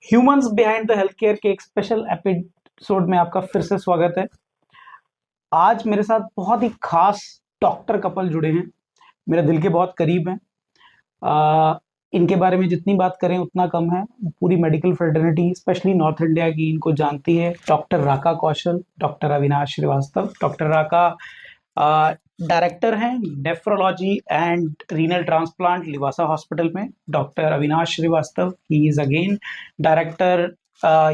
Humans behind the health care के एक special episode में आपका फिर से स्वागत है। आज मेरे साथ बहुत ही खास डॉक्टर कपल जुड़े हैं, मेरे दिल के बहुत करीब हैं। इनके बारे में जितनी बात करें उतना कम है। पूरी medical fraternity specially north India की इनको जानती है। Doctor Raka Kaushal, doctor Avinash Srivastava. Doctor Raka director हैं nephrology and renal transplant Livasa hospital में। Doctor Avinash Srivastava, he is again director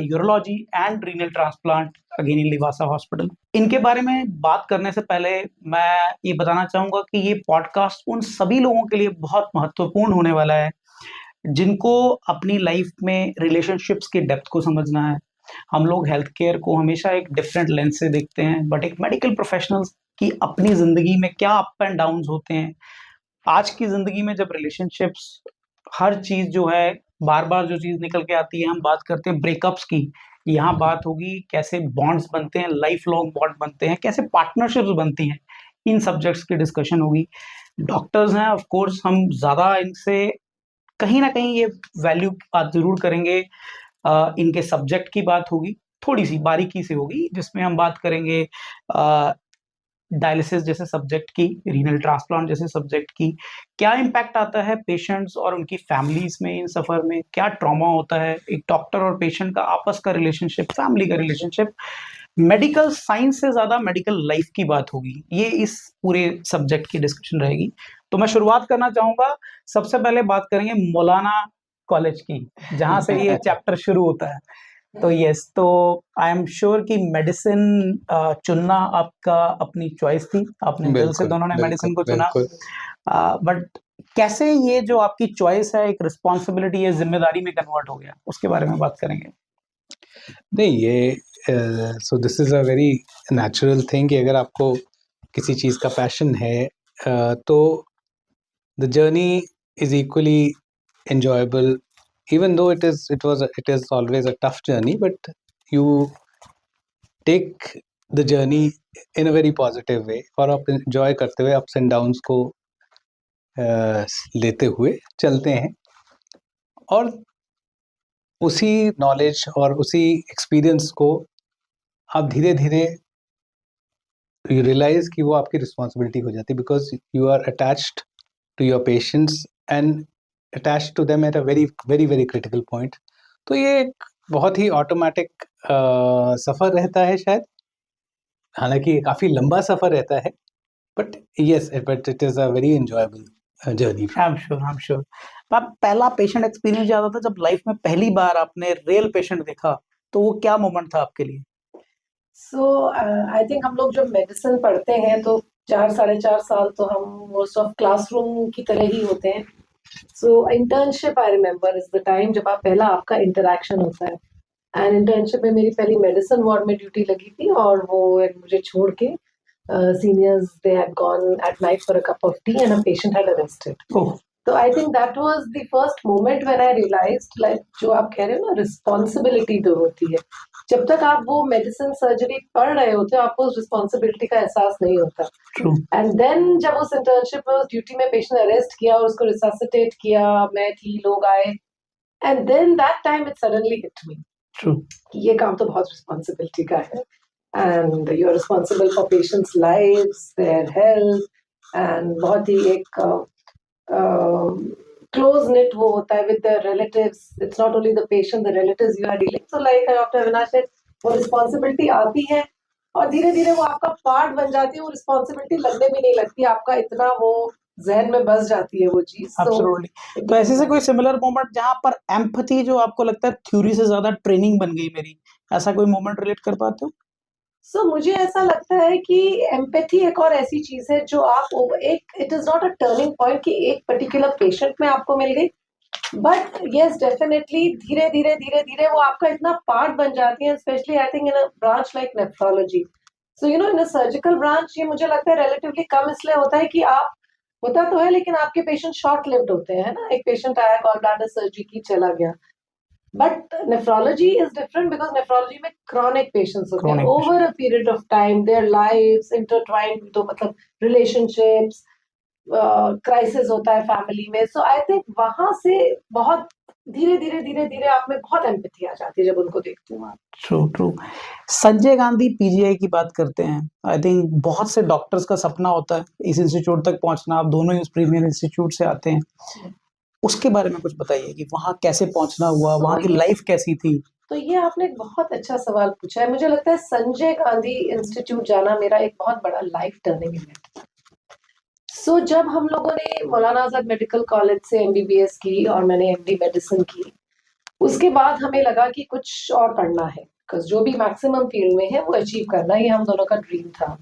urology and renal transplant again in Livasa hospital. इनके बारे में बात करने से पहले मैं ये बताना चाहूंगा कि ये पॉडकास्ट उन सभी लोगों के लिए बहुत महत्वपूर्ण होने वाला है जिनको अपनी लाइफ में रिलेशनशिप्स की डेप्थ को समझना है। हम लोग हेल्थ केयर को हमेशा एक डिफरेंट लेंस से देखते हैं, बट एक मेडिकल प्रोफेशनल्स की अपनी जिंदगी में क्या अप एंड डाउन्स होते हैं। आज की जिंदगी में जब रिलेशनशिप्स, हर चीज जो है, बार बार जो चीज निकल के आती है, हम बात करते हैं ब्रेकअप्स की। यहाँ बात होगी कैसे बॉन्ड्स बनते हैं, लाइफ लॉन्ग बॉन्ड बनते हैं, कैसे पार्टनरशिप्स बनती हैं। इन सब्जेक्ट्स की डिस्कशन होगी। डॉक्टर्स हैं, ऑफ कोर्स हम ज्यादा इनसे कहीं ना कहीं ये वैल्यू बात जरूर करेंगे। इनके सब्जेक्ट की बात होगी, थोड़ी सी बारीकी से होगी, जिसमें हम बात करेंगे डायलिसिस जैसे सब्जेक्ट की, रीनल ट्रांसप्लांट जैसे सब्जेक्ट की। क्या इम्पैक्ट आता है पेशेंट्स और उनकी फैमिलीज में इन सफर में, क्या ट्रॉमा होता है, एक डॉक्टर और पेशेंट का आपस का रिलेशनशिप, फैमिली का रिलेशनशिप। मेडिकल साइंस से ज्यादा मेडिकल लाइफ की बात होगी, ये इस पूरे सब्जेक्ट की डिस्कशन रहेगी। तो मैं शुरुआत करना चाहूंगा, सबसे पहले बात करेंगे मौलाना कॉलेज की, जहां से ये चैप्टर शुरू होता है। तो यस, तो आई एम श्योर कि मेडिसिन चुनना आपका अपनी चॉइस थी, आपने दिल से दोनों ने मेडिसिन को चुना। बट कैसे ये जो आपकी चॉइस है एक रिस्पॉन्सिबिलिटी या जिम्मेदारी में कन्वर्ट हो गया, उसके बारे में बात करेंगे। नहीं, ये so this is a very natural thing कि अगर आपको किसी चीज़ का पैशन है तो the journey is equally enjoyable, even though it is always a tough journey, but you take the journey in a very positive way और आप enjoy करते हुए ups and downs को लेते हुए चलते हैं, और उसी नॉलेज और उसी एक्सपीरियंस को आप धीरे धीरे रियलाइज कि वो आपकी रिस्पॉन्सिबिलिटी हो जाती है, because you are attached to your patients and attached to them at a very very very critical point. तो ये एक बहुत ही ऑटोमेटिक सफ़र रहता है शायद, हालांकि काफ़ी लंबा सफ़र रहता है, but yes, but it is a very enjoyable journey. I am sure. आप पहला पेशेंट एक्सपीरियंस याद आता जब लाइफ में पहली बार आपने रियल पेशेंट देखा, तो वो क्या मोमेंट था आपके लिए? सो आई थिंक हम लोग जब मेडिसिन पढ़ते हैं तो 4-4.5 साल तो हम मोस्ट ऑफ क्लासरूम की तरह ही होते हैं। सो internship I remember is the time जब पहला आपका इंटरेक्शन होता है। एंड इंटर्नशिप में मेरी पहली मेडिसिन वार्ड में ड्यूटी लगी थी, और वो मुझे छोड़ के seniors they had gone at night for a cup of tea and a patient had arrested. तो I think that was the first moment when I realised, like जो आप कह रहे हो ना, रिस्पॉन्सिबिलिटी जो होती है, जब तक आप वो मेडिसिन सर्जरी पढ़ रहे होते हो आपको उस रिस्पॉन्सिबिलिटी का एहसास नहीं होता। एंड देन जब उस इंटर्नशिप में उस ड्यूटी में पेशेंट अरेस्ट किया और उसको रिससिटेट किया, मैं थी, लोग आए, and then that time it suddenly hit me कि ये काम तो बहुत रिस्पॉन्सिबिलिटी का है, and you are responsible for patients lives, their health, and बहुत ही एक close knit वो होता है with the relatives. It's not only the patient, the relatives you are dealing. So like Dr. Avinash said, वो responsibility आती है और धीरे धीरे वो आपका पार्ट बन जाती है। वो रिस्पॉन्सिबिलिटी लगने भी नहीं लगती, आपका इतना वो जहन में बस जाती है वो चीज। तो ऐसे से कोई सिमिलर मोमेंट जहां पर एम्पैथी जो आपको लगता है थ्योरी से ज्यादा ट्रेनिंग बन गई मेरी, ऐसा कोई मोमेंट रिलेट कर पाते हो? मुझे ऐसा लगता है कि एम्पैथी एक और ऐसी चीज है जो आप एक, it is not a turning point कि एक पर्टिकुलर पेशेंट में आपको मिल गई, बट यस डेफिनेटली धीरे धीरे धीरे धीरे वो आपका इतना पार्ट बन जाती है, specially I think in a branch like nephrology. So you know, in a surgical branch ये मुझे लगता है रिलेटिवली कम इसलिए होता है कि आप, होता तो है लेकिन आपके पेशेंट शॉर्ट लिव्ड होते हैं ना। एक पेशेंट आया, गॉल ब्लैडर सर्जरी की, चला गया। But nephrology is different because nephrology में chronic patients होते हैं, over a period of time, their lives intertwined, तो मतलब relationships, crisis होता है फैमिली में। So I think वहां से बहुत धीरे धीरे धीरे धीरे आप में बहुत एम्पैथी आ जाती है जब उनको देखती हूँ। आप true true. Sanjay Gandhi PGI की बात करते हैं, आई थिंक बहुत से डॉक्टर्स का सपना होता है इस इंस्टीट्यूट तक पहुंचना। आप दोनों ही उस प्रीमियर इंस्टीट्यूट से आते हैं, उसके बारे में कुछ बताइए कि वहां कैसे पहुंचना हुआ, वहां की लाइफ कैसी थी। तो ये आपने एक बहुत अच्छा सवाल पूछा है। मुझे लगता है संजय गांधी इंस्टीट्यूट जाना मेरा एक बहुत बड़ा लाइफ टर्निंग इवेंट था। सो जब हम लोगों ने मौलाना आजाद मेडिकल कॉलेज से एमबीबीएस की और मैंने एमडी मेडिसिन की, उसके बाद हमें लगा कि कुछ और पढ़ना है, बिकॉज जो भी मैक्सिमम फील्ड में है वो अचीव करना ही हम दोनों का ड्रीम था।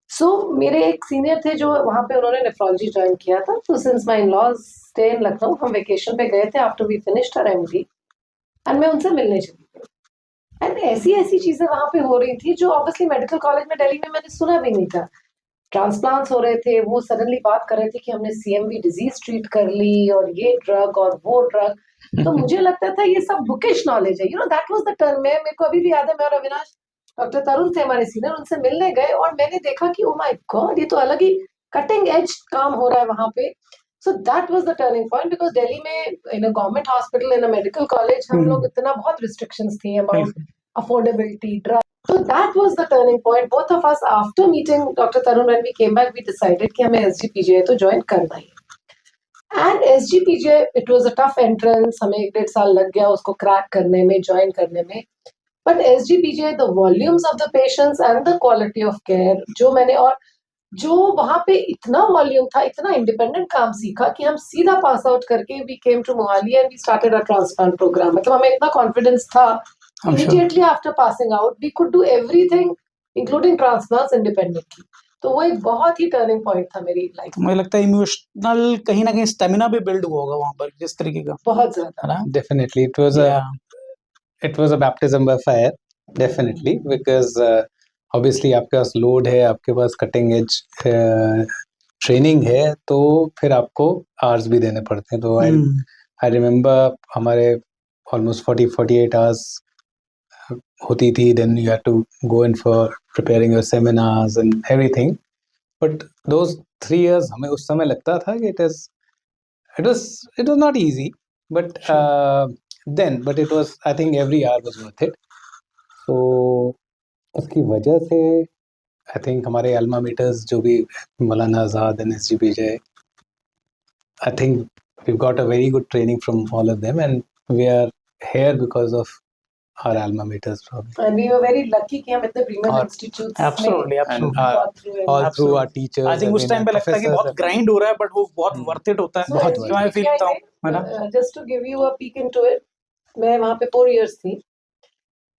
सो मेरे एक सीनियर थे जो वहाँ पे उन्होंने नेफ्रोलॉजी ज्वाइन किया था। तो since my in laws stay in Lucknow, हम वेकेशन पे गए थे after we finished our MD, and मैं उनसे मिलने चली गई। एंड ऐसी ऐसी चीजें वहां पे हो रही थी जो ऑब्वियसली मेडिकल कॉलेज में दिल्ली में मैंने सुना भी नहीं था। ट्रांसप्लांट्स हो रहे थे, वो सडनली बात कर रहे थे कि हमने सीएमवी डिजीज ट्रीट कर ली और ये ड्रग और वो ड्रग। तो मुझे लगता था ये सब बुकिश नॉलेज है, दैट वाज द टर्म। मेरे को अभी भी याद है, मैं और अविनाश, डॉक्टर तरुण थे हमारे सीनियर, उनसे मिलने गए और मैंने देखा कि ओ माय गॉड, ये तो अलग ही कटिंग एज काम हो रहा है वहां पे। So that was the turning point, because Delhi में in a government hospital, in a medical college, हम लोग इतना बहुत रिस्ट्रिक्शंस थी about affordability, drug. So that was the turning point. Both of us, after meeting Dr. Tarun, when we came back, we decided कि हमें SGPGI तो join करना ही। And SGPGI, it was a tough entrance. हमें 1.5 साल लग गया उसको crack करने में, join करने में। But SGPGI, the volumes of the patients and the quality of care, जो मैंने, और जो वहाँ पे इतना वॉल्यूम था, इतना इंडिपेंडेंट काम सीखा कि हम सीधा पास आउट करके we came to Mohali and we started our transplant program। मतलब हमें इतना कॉन्फिडेंस था, immediately after passing out we could do everything including transplants independently। तो वो एक बहुत ही टर्निंग पॉइंट था मेरी लाइफ में। मुझे लगता है इमोशनल कहीं ना कहीं स्टेमिना भी बिल्ड हुआ होगा वहां पर जिस तरीके का, बहुत ज्यादा। है ना? Definitely, it was a baptism by fire, definitely, because obviously आपके पास लोड है, आपके पास कटिंग एज ट्रेनिंग है, तो फिर आपको आवर्स भी देने पड़ते हैं। तो आई रिमेम्बर हमारे ऑलमोस्ट 40-48 आवर्स होती थी, then you have to go in for preparing your seminars and everything. But those 3 years हमें उस समय लगता था कि it was not easy, but but it was, I think every hour was worth it। so उसकी वजह से आई think हमारे अल्मा मीटर्स जो भी Maulana Azad and SGPGI, I think we've got a very good training from all of them, and we are here because of our alma maters probably, and we were very lucky कि हम इतने premiere और institutes absolutely and absolutely all through our teachers। I think उस time पे लगता है कि बहुत ग्राइंड हो रहा है, बट वो बहुत वर्थ इट होता है। So बहुत जो मैं फील करता हूँ, है ना? just to give you a peek into it, मैं वहाँ पे 4 years थी।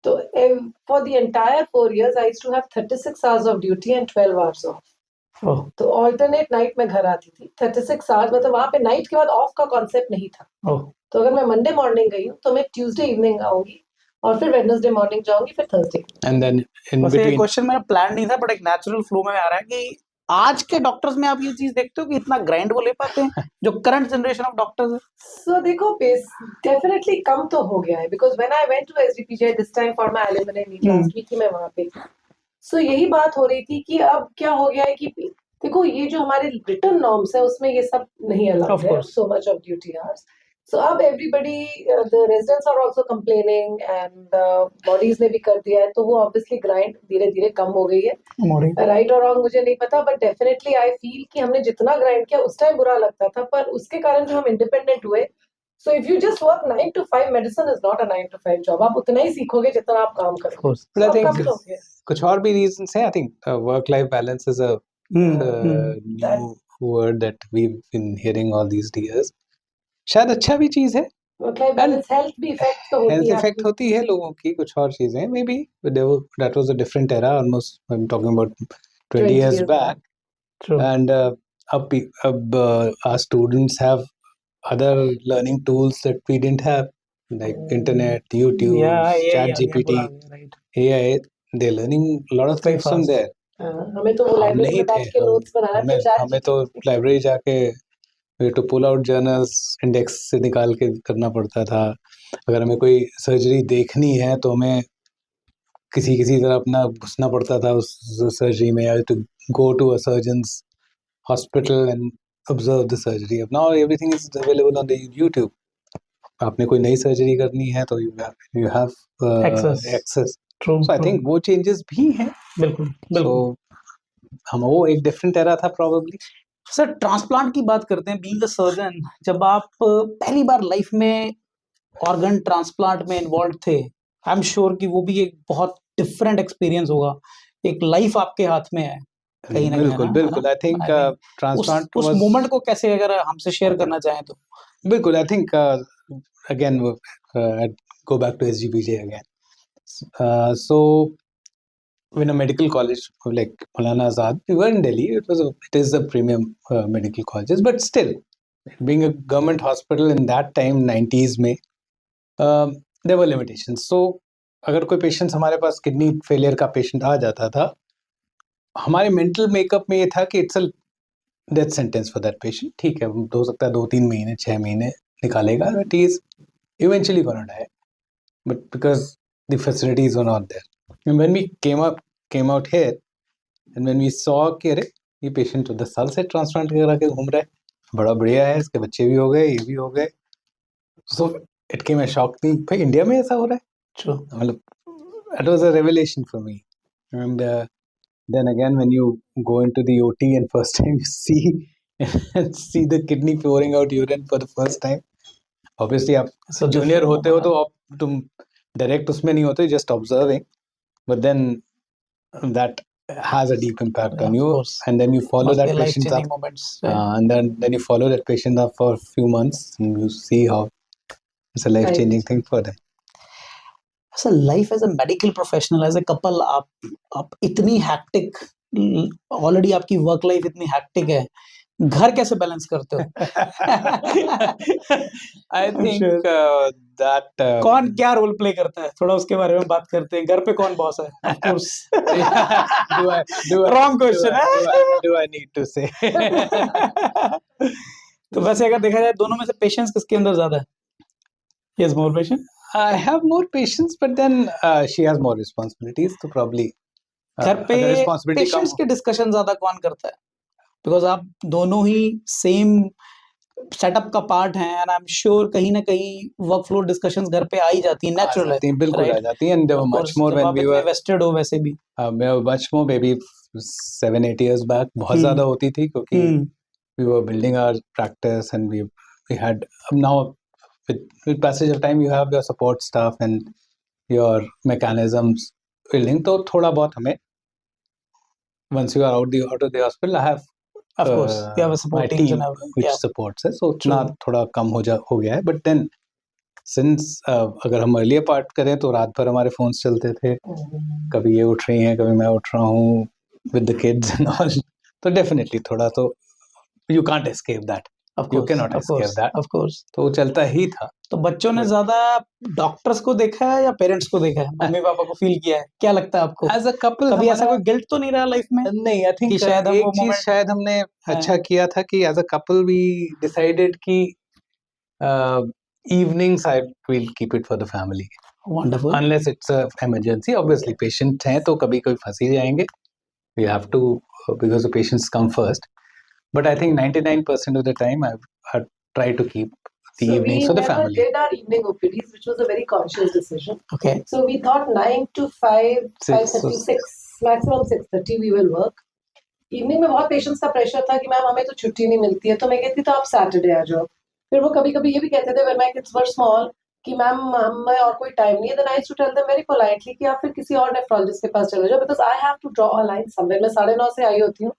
तो for the entire 4 years I used to have 36 hours of duty and 12 hours off। ओह, तो ऑल्टरनेट नाइट में घर आती थी। 36 आवर्स, मतलब वहां पे नाइट के बाद ऑफ का कॉन्सेप्ट नहीं था। ओह, तो अगर मैं मंडे मॉर्निंग गई हूँ तो मैं ट्यूसडे इवनिंग आऊंगी और फिर वेडनेसडे मॉर्निंग जाऊंगी, फिर थर्सडे। and then in बस ये between क्वेश्चन मेरा प्लान नहीं था, बट एक नेचुरल फ्लो में आ रहा है कि आज के डॉक्टर्स में आप ये चीज देखते हो कि इतना ग्राइंड वो ले पाते हैं जो करंट जनरेशन ऑफ डॉक्टर्स है? सो देखो, डेफिनेटली कम तो हो गया है, because when I went to SGPGI this time for my alumni meet last week ही मैं वहां पे थी। सो यही बात हो रही थी कि अब क्या हो गया है कि देखो, ये जो हमारे रिटन नॉर्म्स है उसमें ये सब नहीं अलाउड है, so much of duty hours. So अब everybody, the residents are also complaining and bodies ने भी कर दिया है, तो वो ऑब्वियसली ग्राइंड धीरे धीरे कम हो गई है। राइट और रॉन्ग मुझे नहीं पता, बट डेफिनेटली आई फील कि हमने जितना ग्राइंड किया उस टाइम बुरा लगता था, पर उसके कारण जो हम इंडिपेंडेंट हुए। So if you just work 9 to 5, medicine is not a 9 to 5 job. आप उतना ही सीखोगे जितना आप काम करोगे। but I think कम तो हो गया। कुछ और भी reasons हैं। I think work life balance is a new word that we've been hearing all these years। शायद अच्छा भी चीज है, वर्क लाइफ बैलेंस, हेल्थ भी इफेक्ट तो होती हेल्थ है इफेक्ट आपकी। होती है लोगों की, कुछ और चीजें may be that was a different era, almost I'm talking about 20 years back। True. and अब our students have other learning tools that we didn't have, like internet, YouTube, ChatGPT, AI। they're learning a lot of Very things from fast. there। हमें तो वो हम library नहीं में थे, बैठ के नोट्स बनाना हमें था। हमें तो लाइब्रेरी जाके to pull out journals, index से निकाल के करना पड़ता था। अगर हमें कोई सर्जरी देखनी है तो हमें किसी तरह अपना घुसना पड़ता था उस सर्जरी में, या to go to a surgeons hospital and observe the surgery। Now everything is available on the YouTube। आपने कोई नई सर्जरी करनी है तो you have Access. Access. True so I think वो चेंजेस भी हैं. बिल्कुल बिल्कुल. सो हम वो एक डिफरेंट एरा था प्रॉब्ली. सर ट्रांसप्लांट की बात करते हैं, बीइंग अ सर्जन, जब आप पहली बार लाइफ में ऑर्गन ट्रांसप्लांट में इन्वॉल्व थे, आई एम श्योर कि वो भी एक बहुत डिफरेंट एक्सपीरियंस होगा. एक लाइफ आपके हाथ में है कहीं ना कहीं, बिल्कुल बिल्कुल. आई थिंक ट्रांसप्लांट उस मोमेंट को कैसे अगर हमसे शेयर करना चाहें तो. बिल्कुल. I think again I'd go back to SGPJ again. So in a medical college like Maulana Azad, we were in Delhi. It is a premium medical colleges, but still, being a government hospital in that time 90s में, there were limitations. So अगर कोई patient हमारे पास kidney failure का patient आ जाता था, हमारे mental makeup में ये था कि it's a death sentence for that patient. ठीक है, हो सकता है 2-3 महीने 6 महीने निकालेगा, but he is eventually gonna die. But because the facilities were not there, and when we came out here and when we saw कि अरे ये पेशेंट तो 10 साल से ट्रांसप्लांट करा के घूम रहा है, बड़ा बढ़िया है, इसके बच्चे भी हो गए, ये भी हो गए. So it came a shock कि भाई इंडिया में ऐसा हो रहा है. True. मतलब that was a revelation for me. And then again, when you go into the OT and first time you see the kidney pouring out urine for the first time, obviously आप So junior होते हो तो आप तुम direct उसमें नहीं होते, just observing, but then that has a deep impact on Of you, course. and then you follow Must be that patient life-changing up, moments, right? and then you follow that patient up for a few months, and you see how it's a life-changing thing for them. Sir life as a medical professional, as a couple, आप इतनी hectic, already आपकी work life इतनी hectic है, घर कैसे balance करते हो? I think that कौन क्या रोल प्ले करता है, थोड़ा उसके बारे में बात करते हैं. घर पे कौन बॉस है? Of course. Wrong question, do I need to say? तो वैसे अगर देखा जाए दोनों में से पेशेंस किसके अंदर ज्यादा है? He has more patience. I have more patience, but then she has more responsibilities, तो probably घर पे अगर responsibility कम पेशेंट्स के डिस्कशन ज्यादा कौन करता है? बिकॉज आप दोनों ही सेम सेटअप का पार्ट हैं, एंड आई एम श्योर कहीं ना कहीं वर्कफ्लो डिस्कशंस घर पे आ ही जाती है, नेचुरल है. बिल्कुल आ जाती है. And there were much more when we were wasted हो वैसे भी. much more maybe 7-8 years back बहुत ज्यादा होती थी, क्योंकि we were building our practice and we had now with passage of time you have your support staff and your mechanisms building, तो थोड़ा बहुत हमें once you are out of the hospital, I have Of course, you have a support my teams team and everything. which Yeah. supports us, so उतना थोड़ा कम हो गया है. But then since अगर हम earlier part करें तो रात भर हमारे phones चलते थे, कभी ये उठ रही हैं, कभी मैं उठ रहा हूँ with the kids and all, तो definitely थोड़ा तो you can't escape that. Of You course, cannot of escape course, that. of course. तो वो चलता ही था. तो बच्चों ने ज्यादा डॉक्टर्स को देखा है या पेरेंट्स को देखा है? मम्मी पापा को फील किया है? क्या लगता है आपको? As a couple कभी ऐसा कोई गिल्ट तो नहीं रहा लाइफ में? नहीं, I think कि शायद हम एक वो चीज moment- शायद हमने अच्छा किया था कि as a couple we decided कि evenings I will keep it for the family. Wonderful. Unless it's a emergency. Obviously patient हैं तो कभी फंस ही जाएंगे. We have to because the patients come first. But I think 99% of the time I try to keep the evenings for the family. We never did our evening OPDs, which was a very conscious decision. Okay. So we thought 9 to 5, 5:30, 6, maximum 6:30 we will work. Evening में बहुत patients का pressure था कि ma'am हमें तो छुट्टी नहीं मिलती है, तो मैं कहती तो आप सैटरडे आ जाओ. फिर वो कभी कभी ये भी कहते थे when my kids were small कि मैम हमें और कोई टाइम नहीं है. Then I used to tell them very politely कि आप फिर किसी और नेफ्रोलॉजिस्ट के पास चले जाओ, because I have to draw a line somewhere. मैं 9:30 से आई होती हूँ,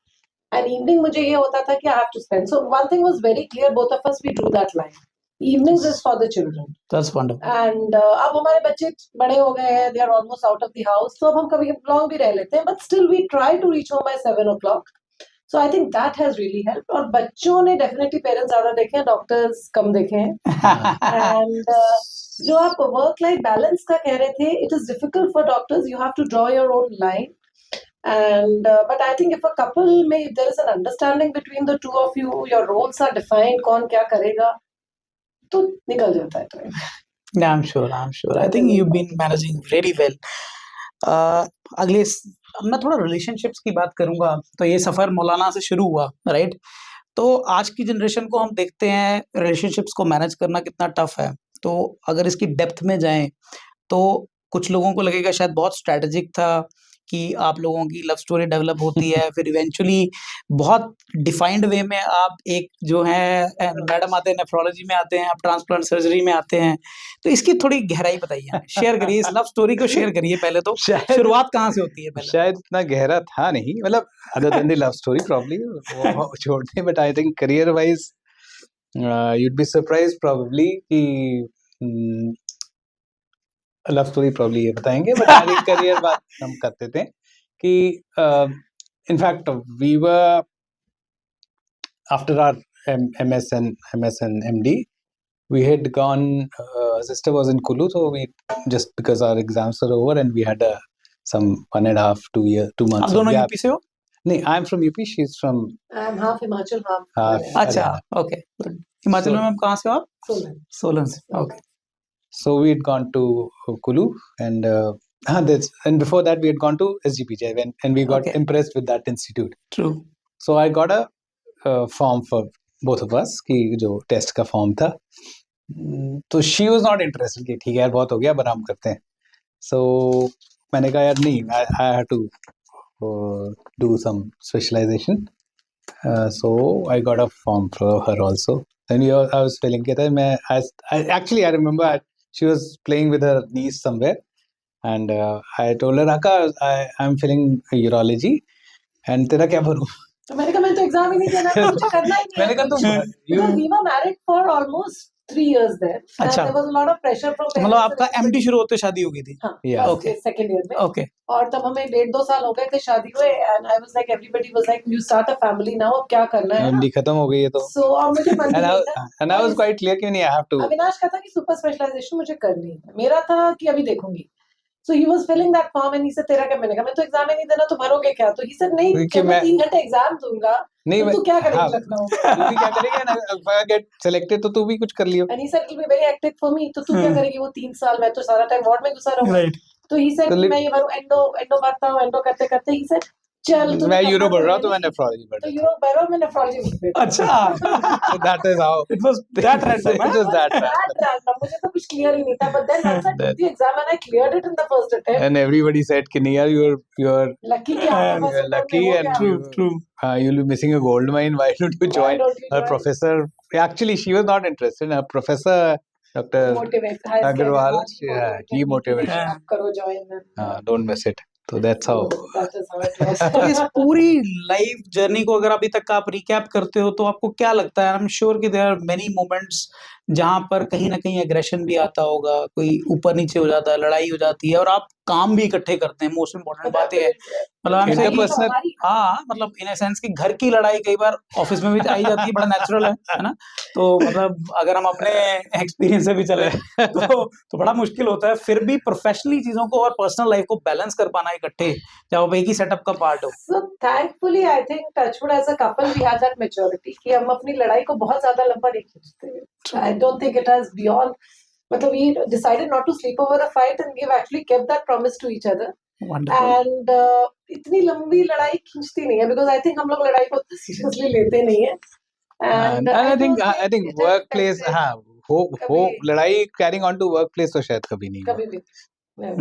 and evening मुझे ये होता था कि I have to spend. So one thing was very clear, both of us we drew that line. Evenings is for the children. That's wonderful. And अब हमारे बच्चे बड़े हो गए हैं, they are almost out of the house, तो अब हम कभी लॉन्ग भी रह लेते हैं, but still we try to reach home by 7 o'clock. So I think that has really helped. और बच्चों ने definitely parents ज़्यादा देखे हैं, डॉक्टर्स कम देखे हैं. And जो आप work life balance का कह रहे थे, it is difficult for doctors. You have to draw your own line. And but I think if a couple may, if there is an understanding between the two of you, your roles are defined, कौन क्या करेगा, तो निकल जाता है time. Yeah, I'm sure. I think you've been managing very well. अगले मैं थोड़ा रिलेशनशिप्स की बात करूंगा. तो ये सफर मौलाना से शुरू हुआ, राइट? तो आज की जनरेशन को हम देखते हैं रिलेशनशिप्स को मैनेज करना कितना टफ है. तो अगर इसकी डेप्थ में जाएं तो कुछ लोगों को लगेगा शायद बहुत स्ट्रैटेजिक था कि आप लोगों की लव स्टोरी डेवलप होती है, फिर इवेंचुअली बहुत डिफाइंड वे में आप एक जो है मैडम आते हैं नेफ्रोलॉजी में आते हैं, आप ट्रांसप्लांट सर्जरी में आते हैं। तो इसकी थोड़ी गहराई बताइए हमें, शेयर करिए इस लव स्टोरी को, शेयर करिए पहले तो, शायद शुरुआत कहाँ से होती है पहले? शायद इतना गहरा था नहीं, मतलब other than the love story probably वो छोड़ने, but I think career wise you'd be surprised probably कि लव स्टोरी प्रॉब्ली ये बताएंगे, बट आई थिंक करियर बात हम करते थे कि in fact we were after our MS and MD we had gone, sister was in Kulu, so we just because our exams were over and we had some 2 months आप of दोनों gap. UP से हो? नहीं, I'm from UP, she's from I'm half Himachal, half half Haryana. अच्छा, Haryana. Okay. Himachal में So- आप कहाँ से हो आप? Solan. सोलन से, okay. So we had gone to Kulu, and and before that we had gone to SGPJ, and we got Okay. impressed with that institute. True. So I got a form for both of us कि जो test का form था। तो she was not interested कि ठीक है यार बहुत हो गया, अब आराम करते हैं। So मैंने कहा यार नहीं, I had to do some specialization. So I got a form for her also. Then I was feeling कि था मैं I remember she was playing with her niece somewhere, and I told her Raka, I'm feeling urology, and तेरा क्या भरूं? तो मैंने कहा मैं तो एग्जाम ही नहीं देना था, मुझे करना ही नहीं मैंने कहा तुम because we were married for almost 3 years there, and अच्छा। there was a lot of pressure from तो मतलब parents आपका and MD शुरू होते शादी हो गई थी? हाँ, Yeah. first Okay. year, second year में, ओके, और तब हमें 1.5-2 साल हो गए थे शादी हुए, and I was like, everybody was like, you start a family now, अब क्या करना है? MD खत्म हो गई है तो So अब मुझे मन and नहीं था। I was quite clear कि नहीं, I have to. अविनाश का था कि सुपर स्पेशलाइजेशन मुझे करनी है, मेरा था कि अभी देखूंगी। So he was filling that form and he said तेरा क्या? मैंने कहा मैं तो एग्जाम ही नहीं देना, तो भरोगे क्या? तो he said नहीं, क्योंकि जब मैं मैं 3 घंटे एग्जाम दूंगा नहीं तो तू क्या करेगी हाँ, लखनऊ में? तू भी क्या करेगा ना, if I get selected तो तू भी कुछ कर लियो। And he said it'll be very hectic for me, तो तू क्या करेगी वो 3 साल? मैं तो सारा टाइम वार्ड में घुसा रहूंगा। राइट। तो he said तो कि मैं ये भरूं, एंडो भरता हूँ, एंडो करते करते he said चल तूने मैं करना यूरो तो बढ़ रहा है हूँ तो मैं नहीं, नेफ्रोलॉजी बढ़ तो रहा यूरो भरो, मैं नेफ्रोलॉजी में बैठा। अच्छा। So that is how It was that random, it huh? was that That random, मुझे तो कुछ क्लियर ही नहीं था, but then once I took the exam and I cleared it in the first attempt, and everybody said कि नहीं यार you're lucky कि आपके पास you're उतना lucky हो and गया। True, you true. you'll be missing a gold mine. Why don't you Why join? don't you Her join? professor, actually she was not interested. Her professor Dr. Motivate, hi, Agarwal, yeah, he motivated. हाँ। आप करो join, Don't miss it. So that's how. so that is how it was. तो इस पूरी life journey को अगर अभी तक का आप रिकैप करते हो तो आपको क्या लगता है? आई एम श्योर कि देयर आर मेनी मोमेंट्स जहां पर कहीं ना कहीं एग्रेशन भी आता होगा, कोई ऊपर नीचे हो जाता है, लड़ाई हो जाती है, और आप काम भी इकट्ठे करते हैं। मोस्ट इम्पोर्टेंट बात ये है, मतलब I'm saying कि Interpersonal- हमारी हाँ, मतलब इन सेंस कि घर की लड़ाई कई बार ऑफिस में भी आई जाती है, बड़ा नेचुरल है ना? तो मतलब अगर हम अपने एक्सपीरियंस से भी चले तो बड़ा मुश्किल होता है फिर भी प्रोफेशनली चीजों को और पर्सनल लाइफ को बैलेंस कर पाना इकट्ठे, जब आप एक ही सेटअप का पार्ट हो। So thankfully, I think Touchwood as a couple we had that maturity कि हम अपनी लड़ाई को बहुत ज्यादा लंबा नहीं खींचते हैं. I don't think it has beyond. मतलब we decided not to sleep over a fight and we've actually kept that promise to each other. Wonderful. And इतनी लंबी लड़ाई खींचती नहीं है because I think हम लोग लड़ाई को seriously लेते नहीं है. And I think don't I think it has workplace affected हाँ हो कभी- लड़ाई carrying on to workplace तो शायद कभी नहीं कभी भी. Yeah.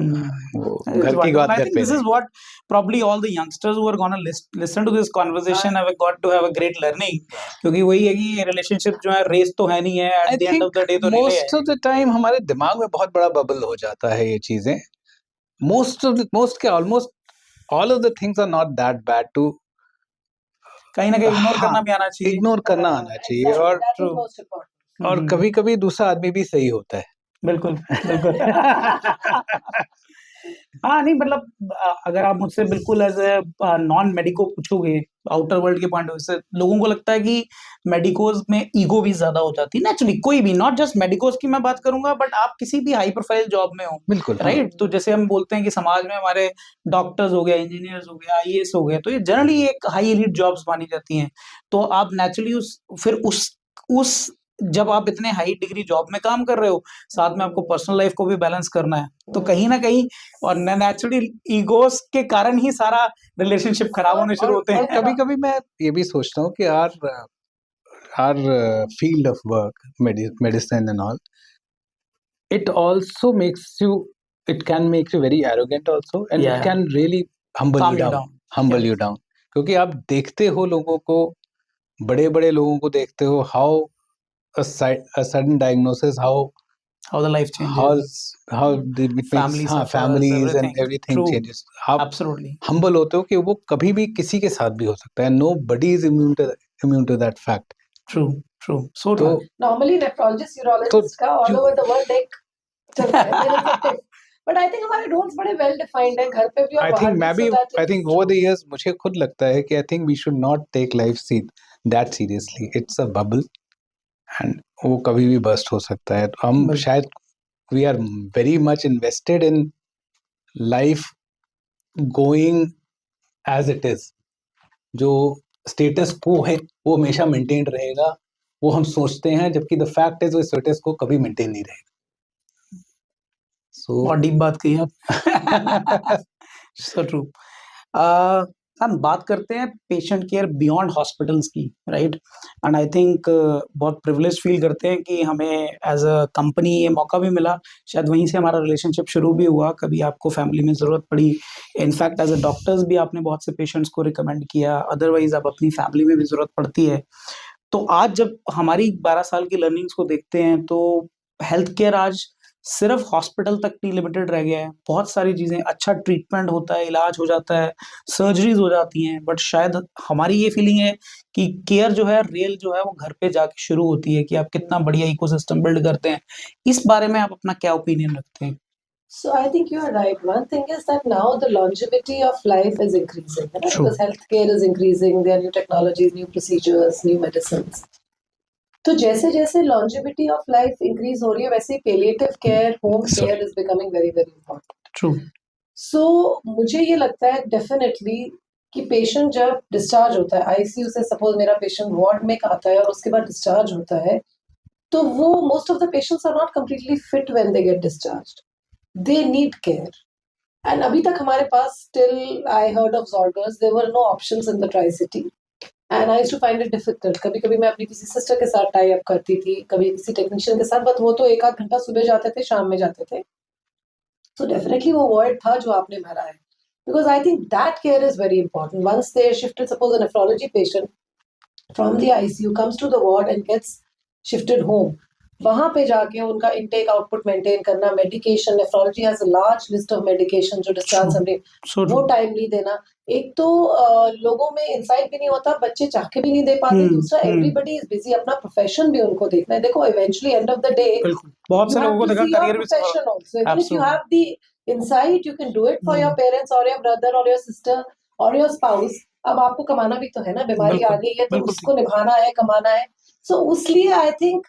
वो That is घर की wonderful. बात I घर think पे this is नहीं। what probably all the youngsters who are gonna listen to this conversation have got to have a great learning, क्योंकि वही है कि relationship जो है रेस तो है नहीं है, I at the end think of the day तो relay most है। of the time हमारे दिमाग में बहुत बड़ा बबल हो जाता है ये चीजें। most के almost all of the things are not that bad to कहीं ना कहीं इग्नोर हाँ, करना भी आना चाहिए। इग्नोर करना आना चाहिए। Exactly, और that is true. most important. और कभी कभी दूसरा आदमी भी सही होता है। बिल्कुल बिल्कुल। हाँ नहीं मतलब अगर आप मुझसे बिल्कुल एज ए नॉन मेडिको पूछोगे, आउटर वर्ल्ड के पॉइंट ऑफ व्यू से लोगों को लगता है कि मेडिकोज में ईगो भी ज्यादा हो जाती है नेचुरली। कोई भी, नॉट जस्ट मेडिकोज की मैं बात करूंगा, बट आप किसी भी हाई प्रोफाइल जॉब में हो, बिल्कुल राइट? तो जैसे हम बोलते हैं कि समाज में हमारे डॉक्टर्स हो गए, इंजीनियर्स हो गए, IAS हो गए, तो ये जनरली एक हाई एलीट जॉब्स मानी जाती हैं। तो आप नेचुरली उस जब आप इतने हाई डिग्री जॉब में काम कर रहे हो, साथ में आपको पर्सनल लाइफ को भी बैलेंस करना है, तो कहीं ना कहीं और नेचुरली ईगोस के कारण ही सारा रिलेशनशिप खराब होने शुरू होते हैं। कभी कभी मैं ये भी सोचता हूँ कि our field of work, medicine and all, it also makes you, it can make you very arrogant also, and Yeah. it can really humble Calm you you down, down. humble Yeah. you down. क्योंकि आप देखते हो लोगों को, बड़े बड़े लोगों को देखते हो, how a sudden diagnosis, How the life changes, how it makes, family हाँ, suffers, families and everything. everything True. changes. आप Absolutely. humble होते हो कि वो कभी भी किसी के साथ भी हो सकता है. Nobody is immune to that fact. True. True. So तो true. नॉर्मली नेफ्रोलॉजिस्ट यूरोलॉजिस्ट का all you- over the world एक चलता है there is a but I think हमारे रूल्स बड़े वेल डिफाइंड है घर पे भी और I बाहर think भी maybe so that I is think over the years मुझे खुद लगता है कि I think we should not take life that seriously. It's a bubble and वो कभी भी burst हो सकता है. तो हम बिल्कुल. शायद we are very much invested in life going as it is. जो स्टेटस को है वो हमेशा मेंटेन रहेगा, वो हम सोचते हैं, जबकि द फैक्ट इज वो स्टेटस को कभी मेंटेन नहीं रहेगा. सो बहुत डीप बात कही आप. So true. हम बात करते हैं पेशेंट केयर बियॉन्ड हॉस्पिटल्स की, राइट? एंड आई थिंक बहुत प्रिविलेज फील करते हैं कि हमें एज अ कंपनी ये मौका भी मिला, शायद वहीं से हमारा रिलेशनशिप शुरू भी हुआ. कभी आपको फैमिली में ज़रूरत पड़ी, इनफैक्ट एज अ डॉक्टर्स भी आपने बहुत से पेशेंट्स को रिकमेंड किया, अदरवाइज आप अपनी फैमिली में भी ज़रूरत पड़ती है. तो आज जब हमारी 12 साल की लर्निंग्स को देखते हैं तो हेल्थ केयर आज सिर्फ हॉस्पिटल तक नहीं लिमिटेड रह गया है. बहुत सारी चीज़ें, अच्छा ट्रीटमेंट होता है, इलाज हो जाता है, सर्जरीज हो जाती हैं, बट शायद हमारी ये फीलिंग है कि केयर जो है, रियल जो है, वो घर पे जाके शुरू होती है कि आप कितना बढ़िया इकोसिस्टम बिल्ड करते हैं. इस बारे में आप अपना क्या ओपिनियन रखते हैं? So I think you are right. One thing is that now the longevity of life is increasing, right? True. Because healthcare is increasing, there are new technologies, new procedures, new medicines. तो जैसे जैसे longevity of life increase हो रही है, वैसे palliative care, home Sorry. care is becoming very very important. True. So मुझे ये लगता है definitely कि पेशेंट जब डिस्चार्ज होता है आईसीयू से, सपोज मेरा पेशेंट वार्ड में आता है और उसके बाद डिस्चार्ज होता है, तो वो most of the patients are not completely fit when they get discharged. They need care. And अभी तक हमारे पास still I heard of joggers, there were no options in the tri city and I used to find it difficult. कभी कभी मैं अपनी किसी sister के साथ टाई अप करती थी, कभी किसी टेक्नीशियन के साथ, बट वो तो एक आध घंटा सुबह जाते थे, शाम में जाते थे. So definitely वो word था जो आपने भरा है, because I think that care is very important. Once they are shifted, suppose a nephrology patient from the ICU comes to the ward and gets shifted home, वहाँ पे जाके उनका intake output maintain करना, medication, nephrology has a large list of medication जो discharge True. summary, सो वो timely देना. एक तो लोगों में इंसाइट भी नहीं होता, बच्चे चाह के भी नहीं दे पाते. दूसरा एवरीबडी इज बिजी, अपना प्रोफेशन भी उनको देखना है. देखो eventually end of the day बिल्कुल, बहुत से you लोगों have को to देखा see your करियर भी सफल. profession also. Even if you Absolutely. have the insight, you can do it for your parents or your brother or your sister or your spouse. अब आपको कमाना भी तो है ना, बीमारी आ बिल्कुल, गई है तो बिल्कुल उसको निभाना है, कमाना है. सो उसलिए आई थिंक